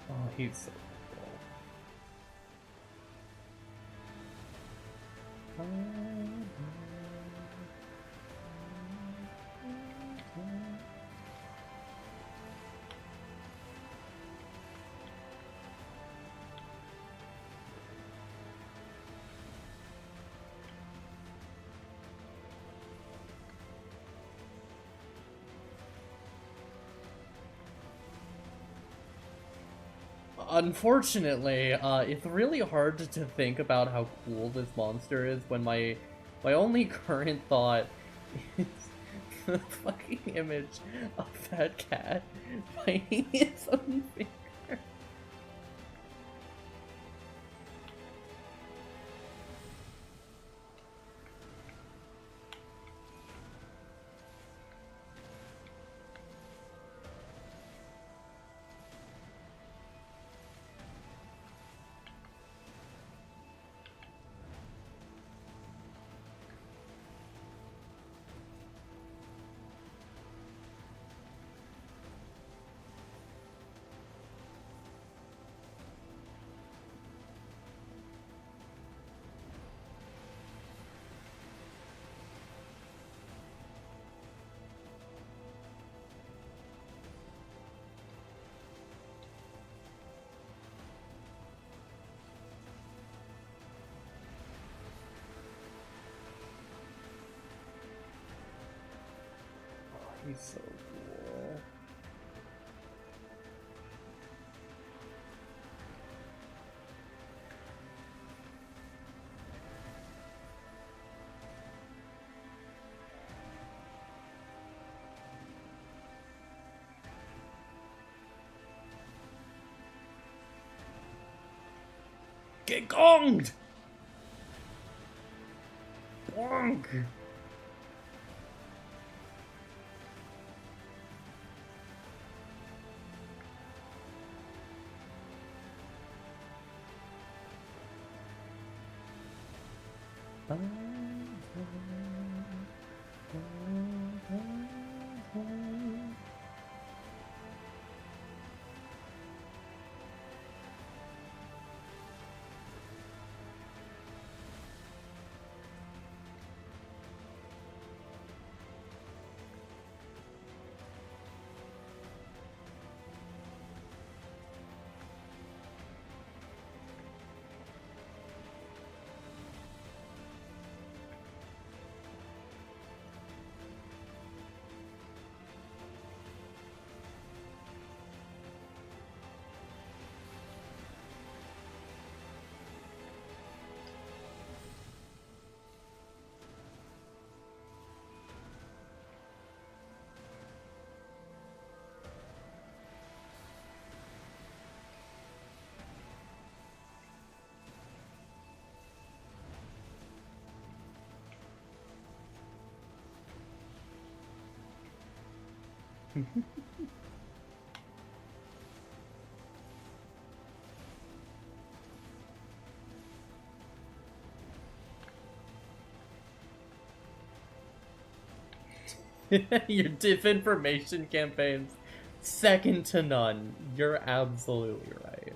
Oh, he's so cool. Unfortunately, it's really hard to think about how cool this monster is when my only current thought is the fucking image of that cat biting its own finger. He's so cool. Get gonged! Bonk! Your disinformation campaigns, second to none. You're absolutely right.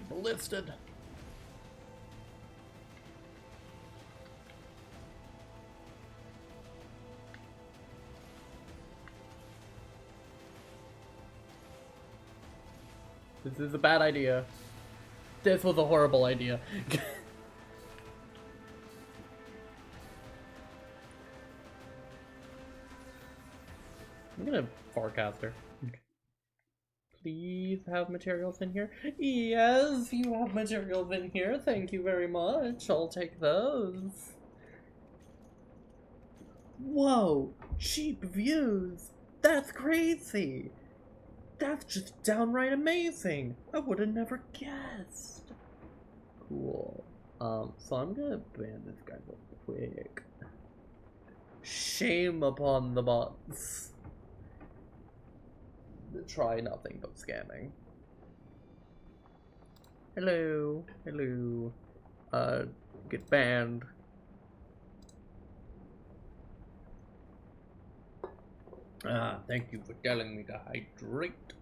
ballisted. This is a bad idea. This was a horrible idea. I'm gonna forecaster. Please have materials in here. Yes, you have materials in here. Thank you very much. I'll take those. Whoa, cheap views. That's crazy. That's just downright amazing. I would have never guessed. Cool. So I'm gonna ban this guy real quick. Shame upon the bots. Try nothing but scamming. Hello. Hello. Get banned. Ah, thank you for telling me to hydrate.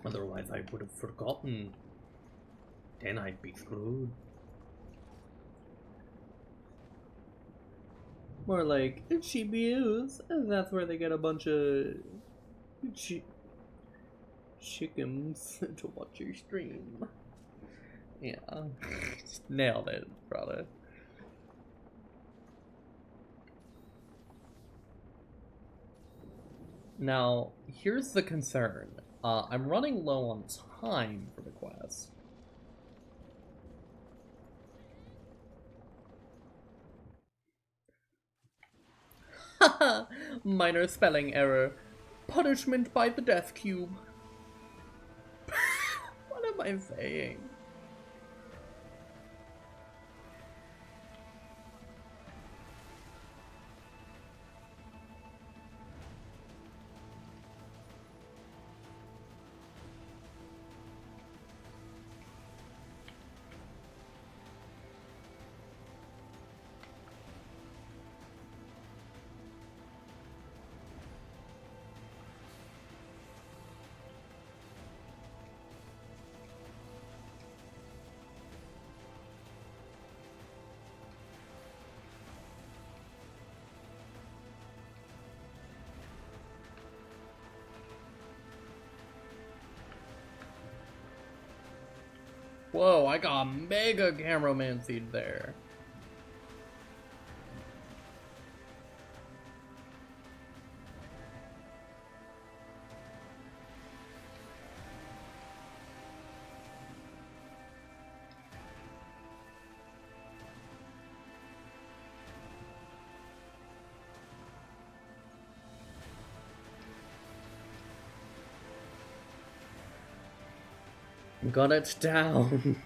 Otherwise I would have forgotten. Then I'd be screwed. More like cheap views, and that's where they get a bunch of chickens to watch your stream. Yeah, nailed it, brother. Now, here's the concern. I'm running low on time for the quest. Haha! Minor spelling error. Punishment by the death cube. What am I saying? Whoa, I got mega cameraman seed there. Got it down.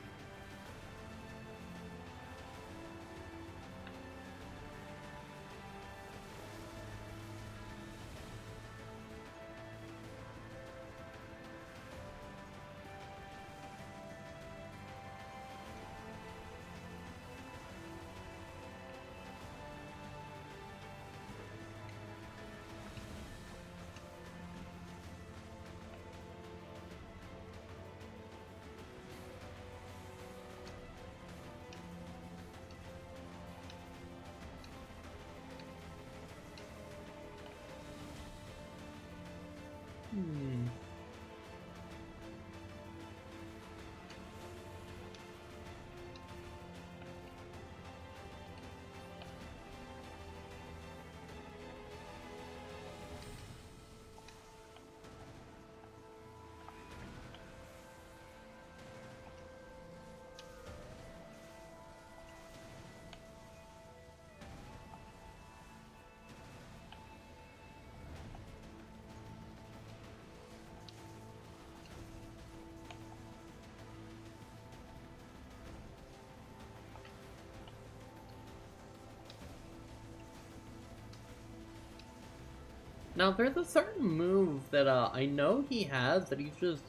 Now, there's a certain move that I know he has that he's just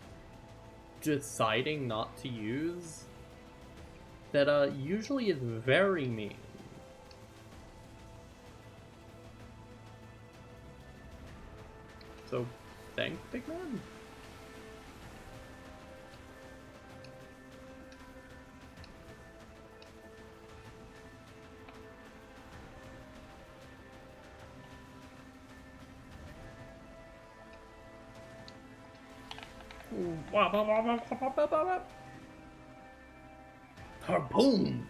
deciding not to use that usually is very mean. So, thanks, big man. Harpoon!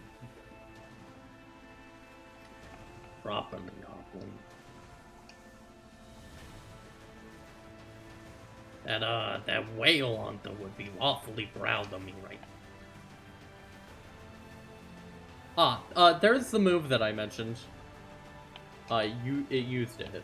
Properly harpoon. That whale hunter would be awfully proud of me right now. There's the move that I mentioned. It used it.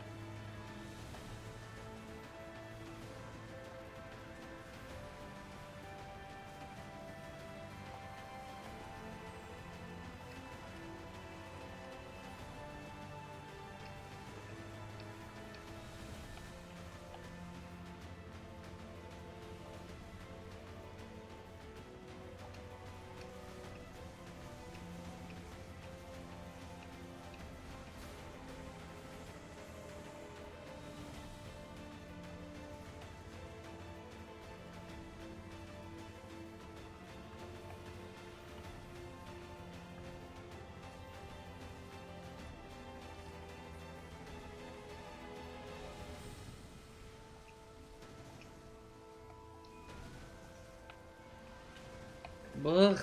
Ugh.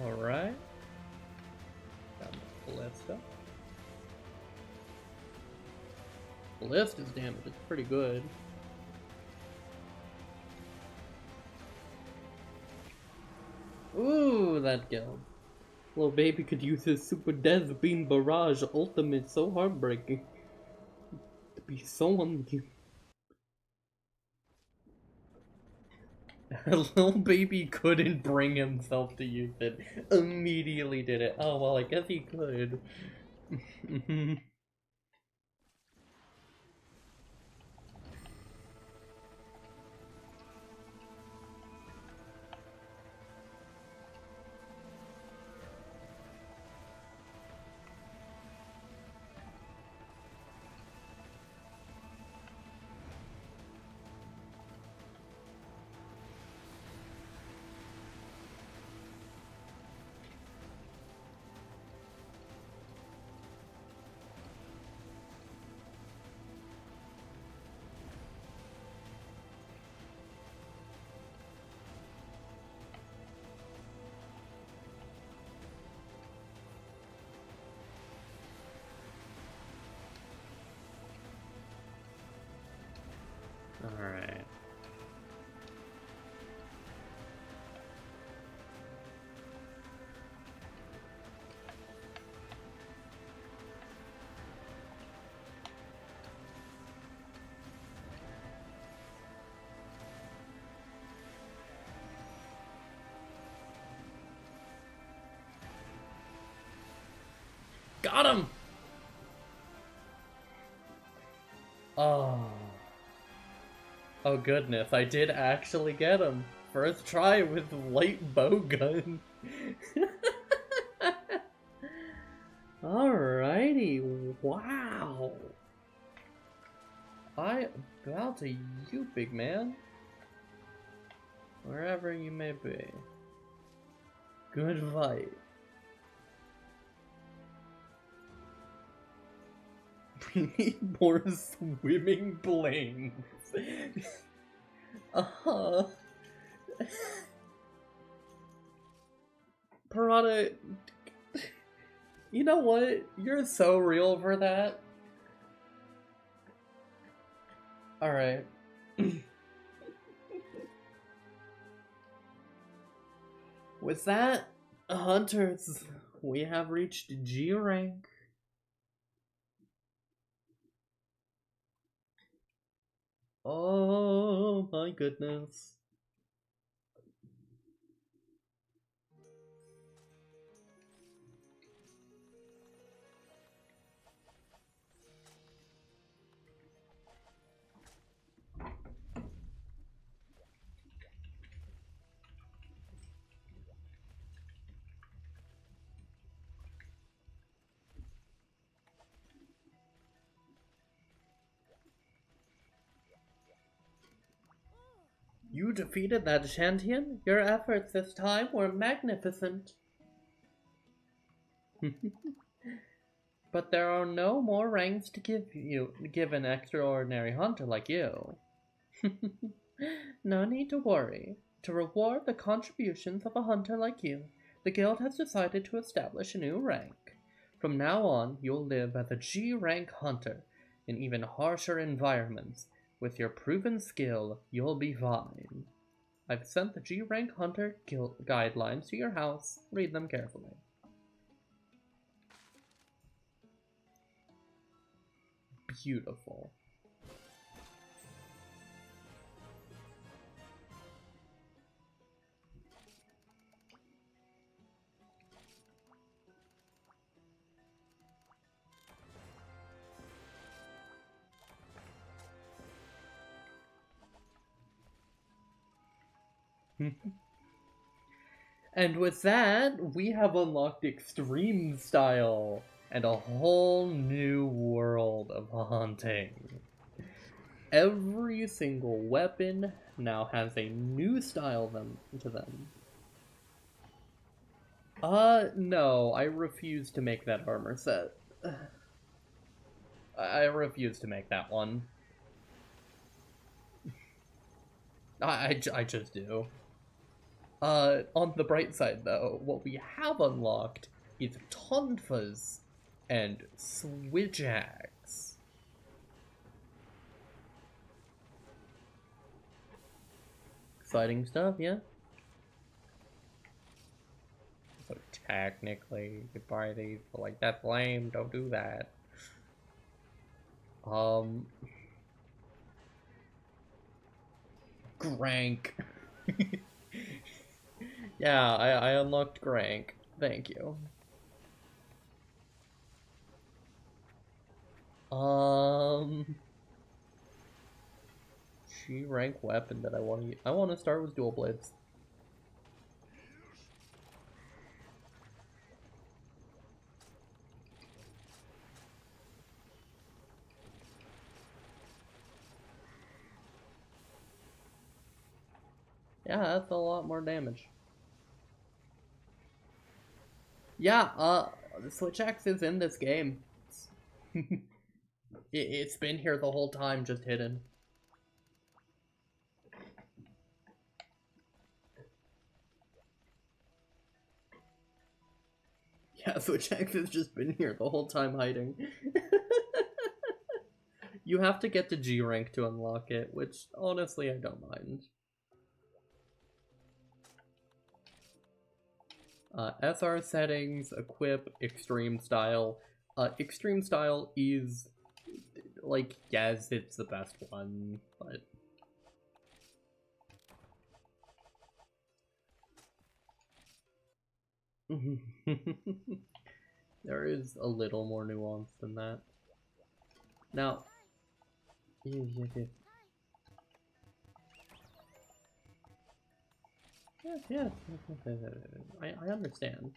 Alright. Got the ballista. Ballista's damage is pretty good. Ooh, that kill. Little baby could use his super death beam barrage ultimate, so heartbreaking. To be so unlucky. Little baby couldn't bring himself to use it. Immediately did it. Oh well, I guess he could. Alright. Got him! Oh. Oh goodness, I did actually get him. First try with light bow gun. Alrighty, wow. I bow to you, big man. Wherever you may be. Good fight. We need more swimming planes. Parada, you know what? You're so real for that. Alright. With that, hunters, we have reached G rank. Oh my goodness. You defeated that Shantian? Your efforts this time were magnificent. But there are no more ranks to give an extraordinary hunter like you. No need to worry. To reward the contributions of a hunter like you, the guild has decided to establish a new rank. From now on, you'll live as a G rank hunter in even harsher environments. With your proven skill, you'll be fine. I've sent the G rank hunter guild guidelines to your house. Read them carefully. Beautiful. And with that, we have unlocked Extreme Style and a whole new world of hunting. Every single weapon now has a new style to them. No, I refuse to make that armor set. I refuse to make that one. I just do. On the bright side, though, what we have unlocked is tonfas and switchacks. Exciting stuff, yeah? So technically, you could buy these, but like, that's lame, don't do that. Grank. Yeah, I unlocked Grank. Thank you. G rank weapon that I want to use. I want to start with dual blades. Yeah, that's a lot more damage. Yeah, the switch axe is in this game. It's been here the whole time, just hidden. Yeah, switch axe has just been here the whole time hiding. You have to get to G rank to unlock it, which honestly I don't mind. SR settings, equip, extreme style. Extreme style is, like, yes, it's the best one, but... There is a little more nuance than that. Now... Yes, I understand.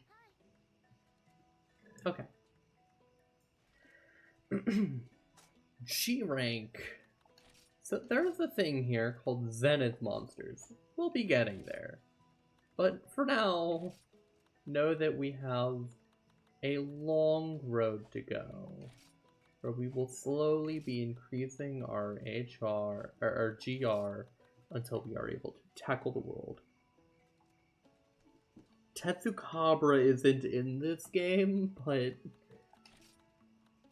Okay. G rank. So there's a thing here called Zenith monsters. We'll be getting there. But for now, know that we have a long road to go, where we will slowly be increasing our HR, or our GR, until we are able to tackle the world. Tetsukabra isn't in this game, but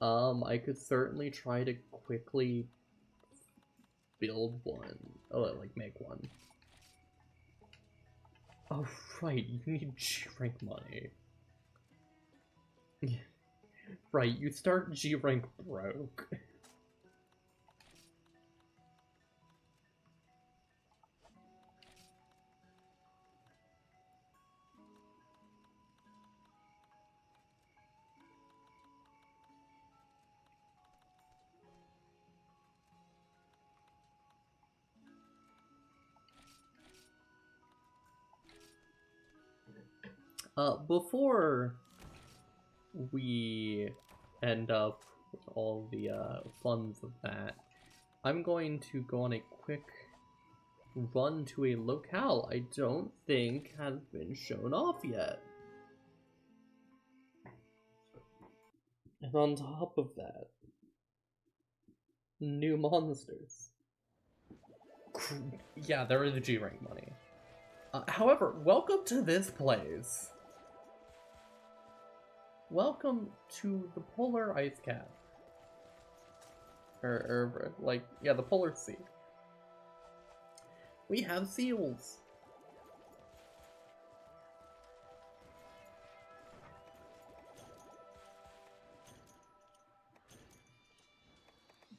I could certainly try to quickly build one. Oh, like make one. Oh, right, you need G-rank money. Right, you start G-rank broke. Before we end up with all the funds of that, I'm going to go on a quick run to a locale I don't think has been shown off yet. And on top of that, new monsters. Yeah, there is the G-rank money. However, welcome to this place. Welcome to the Polar Ice Cap. The Polar Sea. We have seals.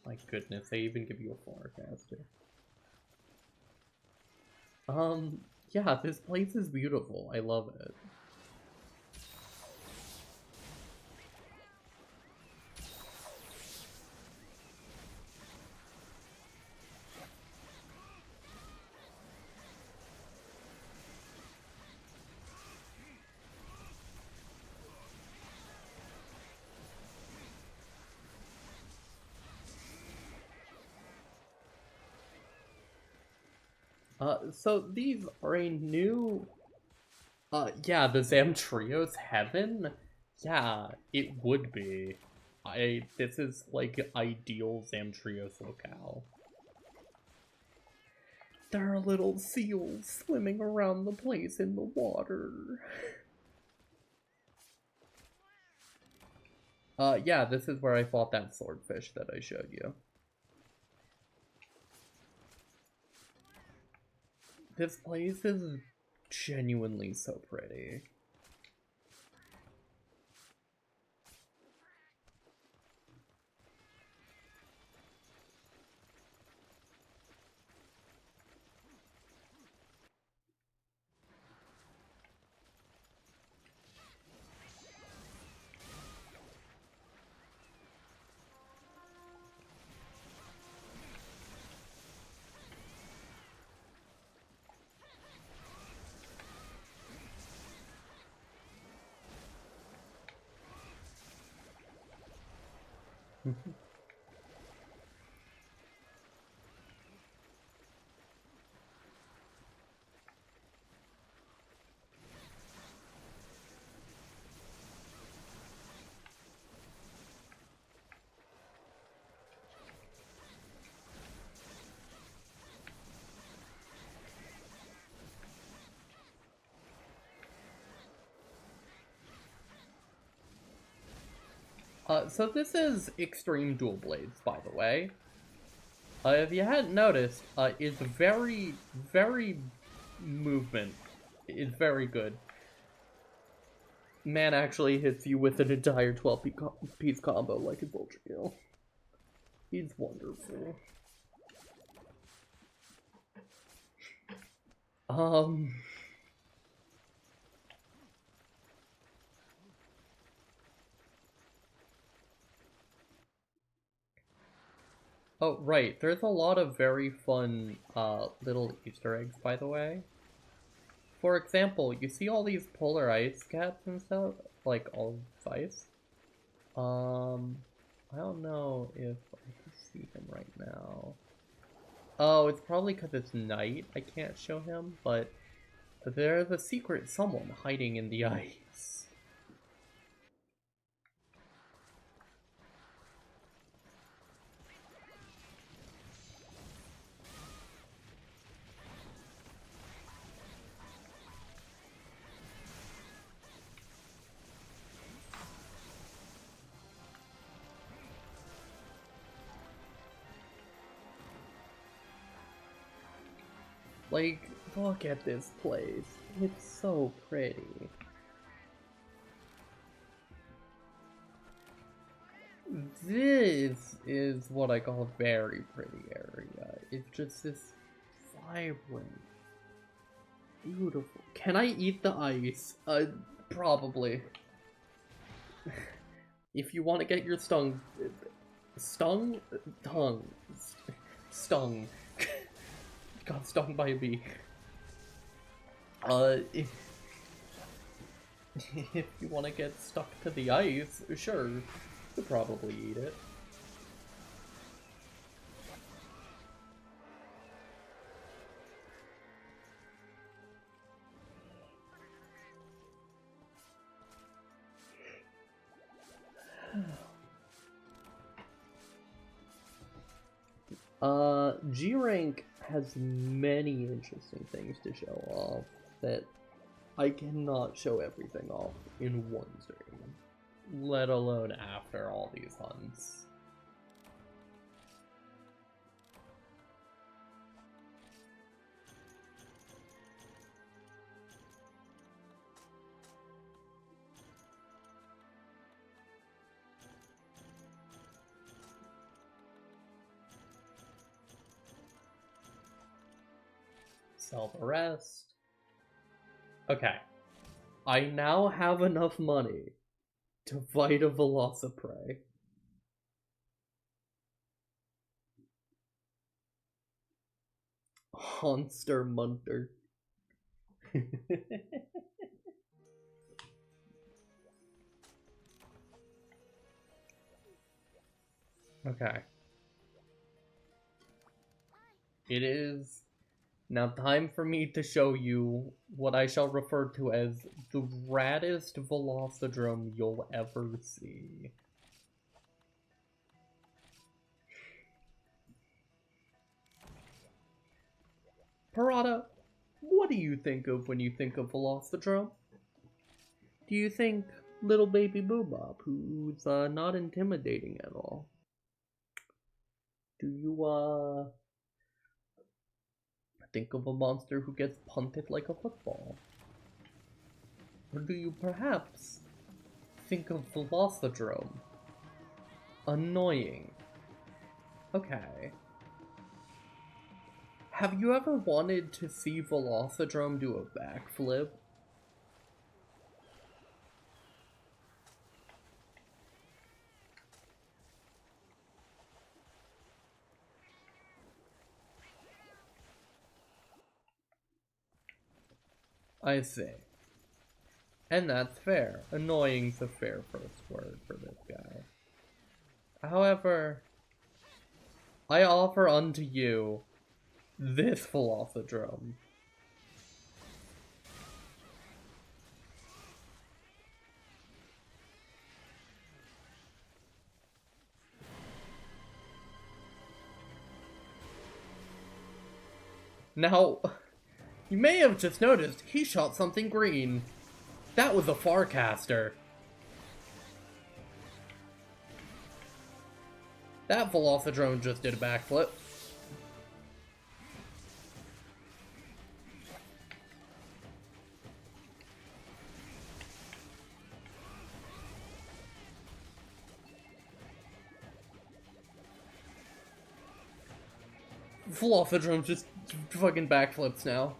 My goodness, they even give you a forecaster. Yeah, this place is beautiful. I love it. So these are a new... yeah, the Zamtrios Heaven? Yeah, it would be. This is, like, ideal Zamtrios locale. There are little seals swimming around the place in the water. Yeah, this is where I fought that swordfish that I showed you. This place is genuinely so pretty. So this is Extreme Dual Blades, by the way. If you hadn't noticed, it's very movement. It's very good. Man actually hits you with an entire 12-piece combo like a Vulture Kill. He's wonderful. Oh, right. There's a lot of very fun little Easter eggs, by the way. For example, you see all these polar ice caps and stuff? Like, all ice? I don't know if I can see him right now. Oh, it's probably because it's night I can't show him, but there's a secret someone hiding in the ice. Like, look at this place. It's so pretty. This is what I call a very pretty area. It's just this vibrant, beautiful. Can I eat the ice? Probably. If you want to get your tongue, got stung by a bee. If you want to get stuck to the ice, sure, you could probably eat it. G rank has many interesting things to show off that I cannot show everything off in one stream, let alone after all these hunts. Sell the rest. Okay. I now have enough money to fight a Velociprey. Monster Munter. Okay. It is now time for me to show you what I shall refer to as the raddest Velocidrome you'll ever see. Parada, what do you think of when you think of Velocidrome? Do you think little baby Boobop, who's not intimidating at all? Do you think of a monster who gets punted like a football? Or do you perhaps think of Velocidrome? Annoying. Okay. Have you ever wanted to see Velocidrome do a backflip? I see. And that's fair. Annoying's a fair first word for this guy. However, I offer unto you this Velocidrome. Now, you may have just noticed he shot something green. That was a Farcaster. That Velocidrome just did a backflip. Velocidrome just fucking backflips now.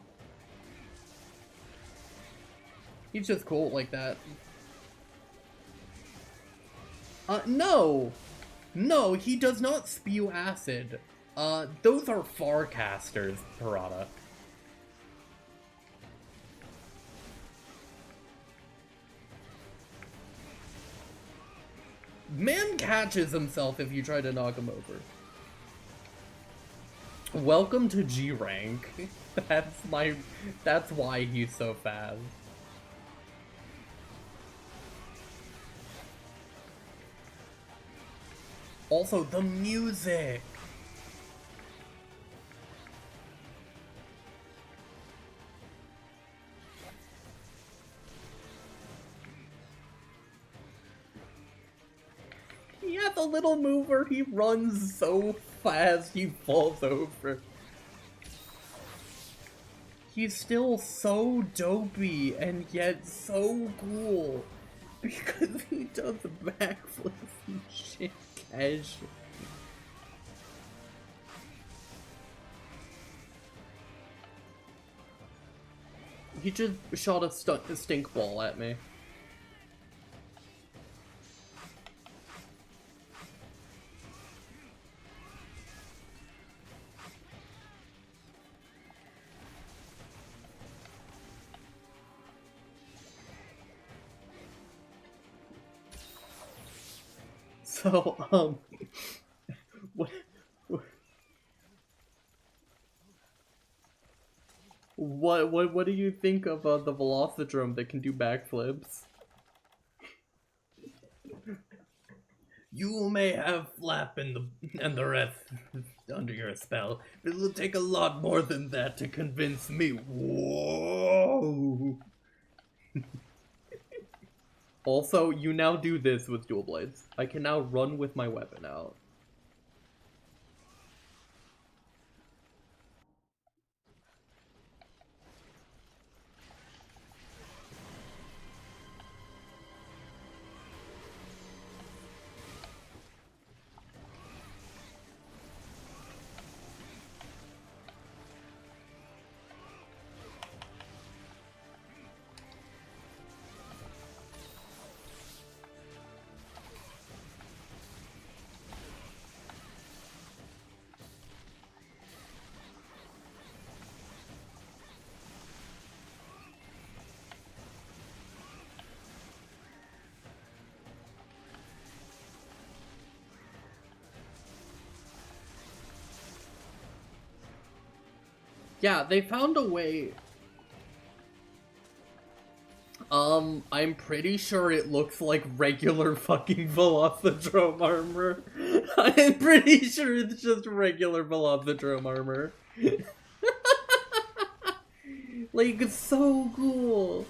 He's just cool like that. No! No, he does not spew acid. Those are Farcasters, Parada. Man catches himself if you try to knock him over. Welcome to G rank. That's why he's so fast. Also, the music. He has a little move where he runs so fast he falls over. He's still so dopey and yet so cool because he does backflips and shit casually. He just shot a stink ball at me. So, what do you think of the Velocidrome that can do backflips? You may have Flap and the rest under your spell, but it'll take a lot more than that to convince me. Whoa! Also, you now do this with dual blades. I can now run with my weapon out. Yeah, they found a way. I'm pretty sure it looks like regular fucking Velocidrome armor. I'm pretty sure it's just regular Velocidrome armor. Like, it's so cool.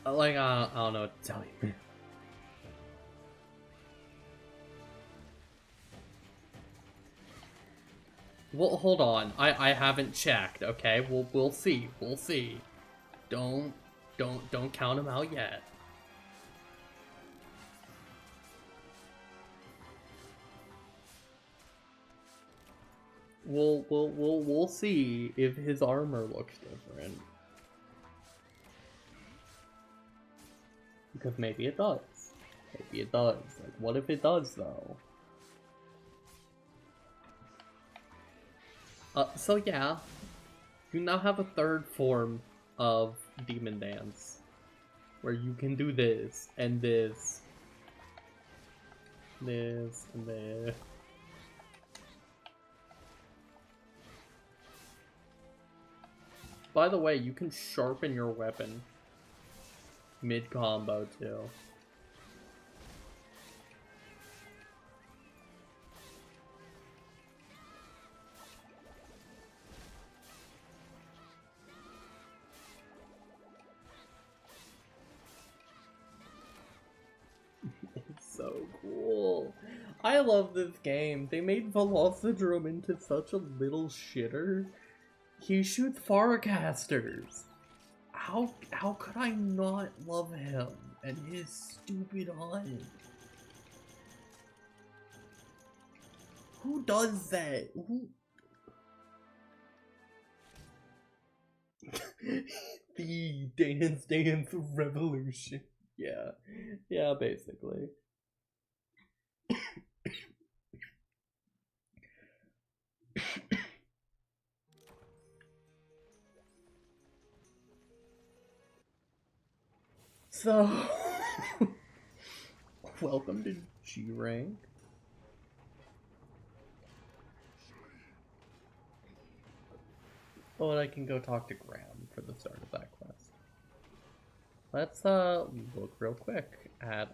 Like, I don't know what to tell you. Well, hold on. I haven't checked. Okay, we'll see. We'll see. Don't count him out yet. We'll see if his armor looks different. Because maybe it does. Maybe it does. Like, what if it does, though? So yeah. You now have a third form of Demon Dance. Where you can do this, and this. This, and this. By the way, you can sharpen your weapon mid-combo, too. It's so cool. I love this game. They made Velocidrome into such a little shitter. He shoots Farcasters. How could I not love him and his stupid hunt? Who does that? Who? The Dance Revolution. Yeah. Yeah, basically. So, welcome to G rank. But I can go talk to Graham for the start of that quest. Let's look real quick at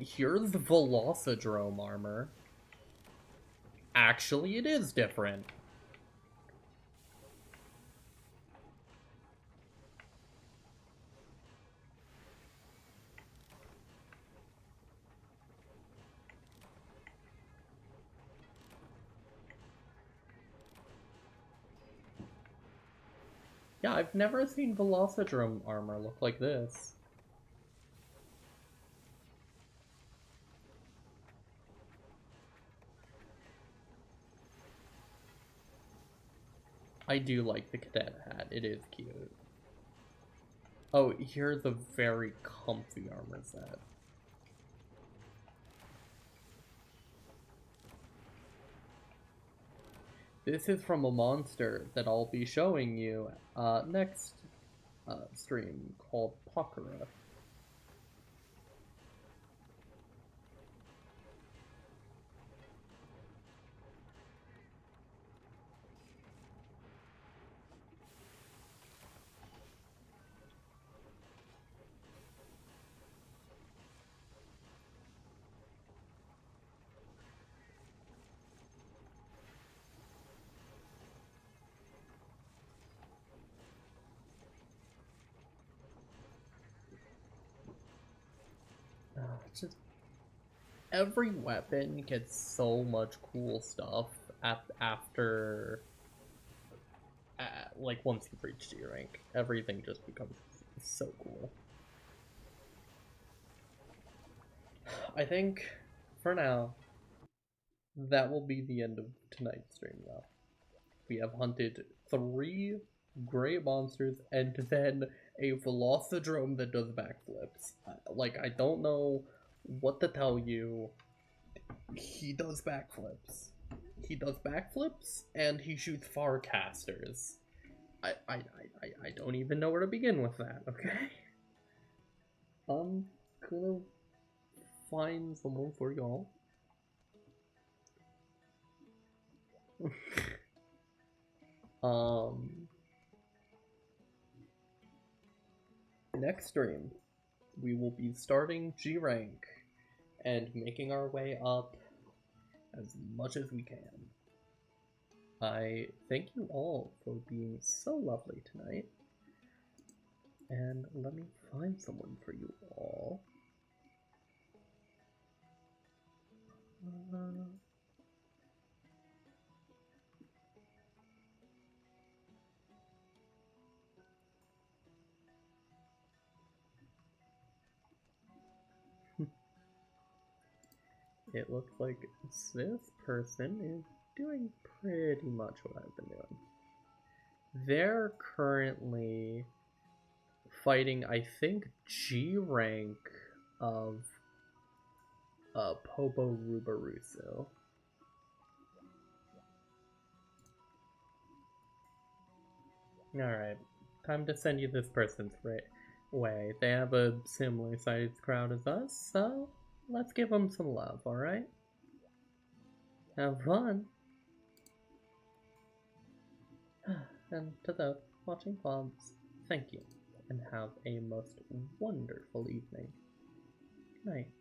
here's the Velocidrome armor. Actually, it is different. Yeah, I've never seen Velocidrome armor look like this. I do like the cadet hat, it is cute. Oh, here's a very comfy armor set. This is from a monster that I'll be showing you next stream called Pakura. Just every weapon gets so much cool stuff after like once you reach G rank. Everything just becomes so cool. I think for now that will be the end of tonight's stream though. We have hunted 3 great monsters and then a Velocidrome that does backflips. Like, I don't know what to tell you. He does backflips. He does backflips and he shoots Farcasters. I don't even know where to begin with that, okay? I'm gonna find someone for y'all. Next stream, we will be starting G rank and making our way up as much as we can. I thank you all for being so lovely tonight. And let me find someone for you all. It looks like this person is doing pretty much what I've been doing. They're currently fighting, I think, G rank of Pobo Rubarusu. Alright, time to send you this person's way. They have a similar sized crowd as us, so let's give them some love, alright? Have fun! And to those watching vlogs, thank you, and have a most wonderful evening. Good night.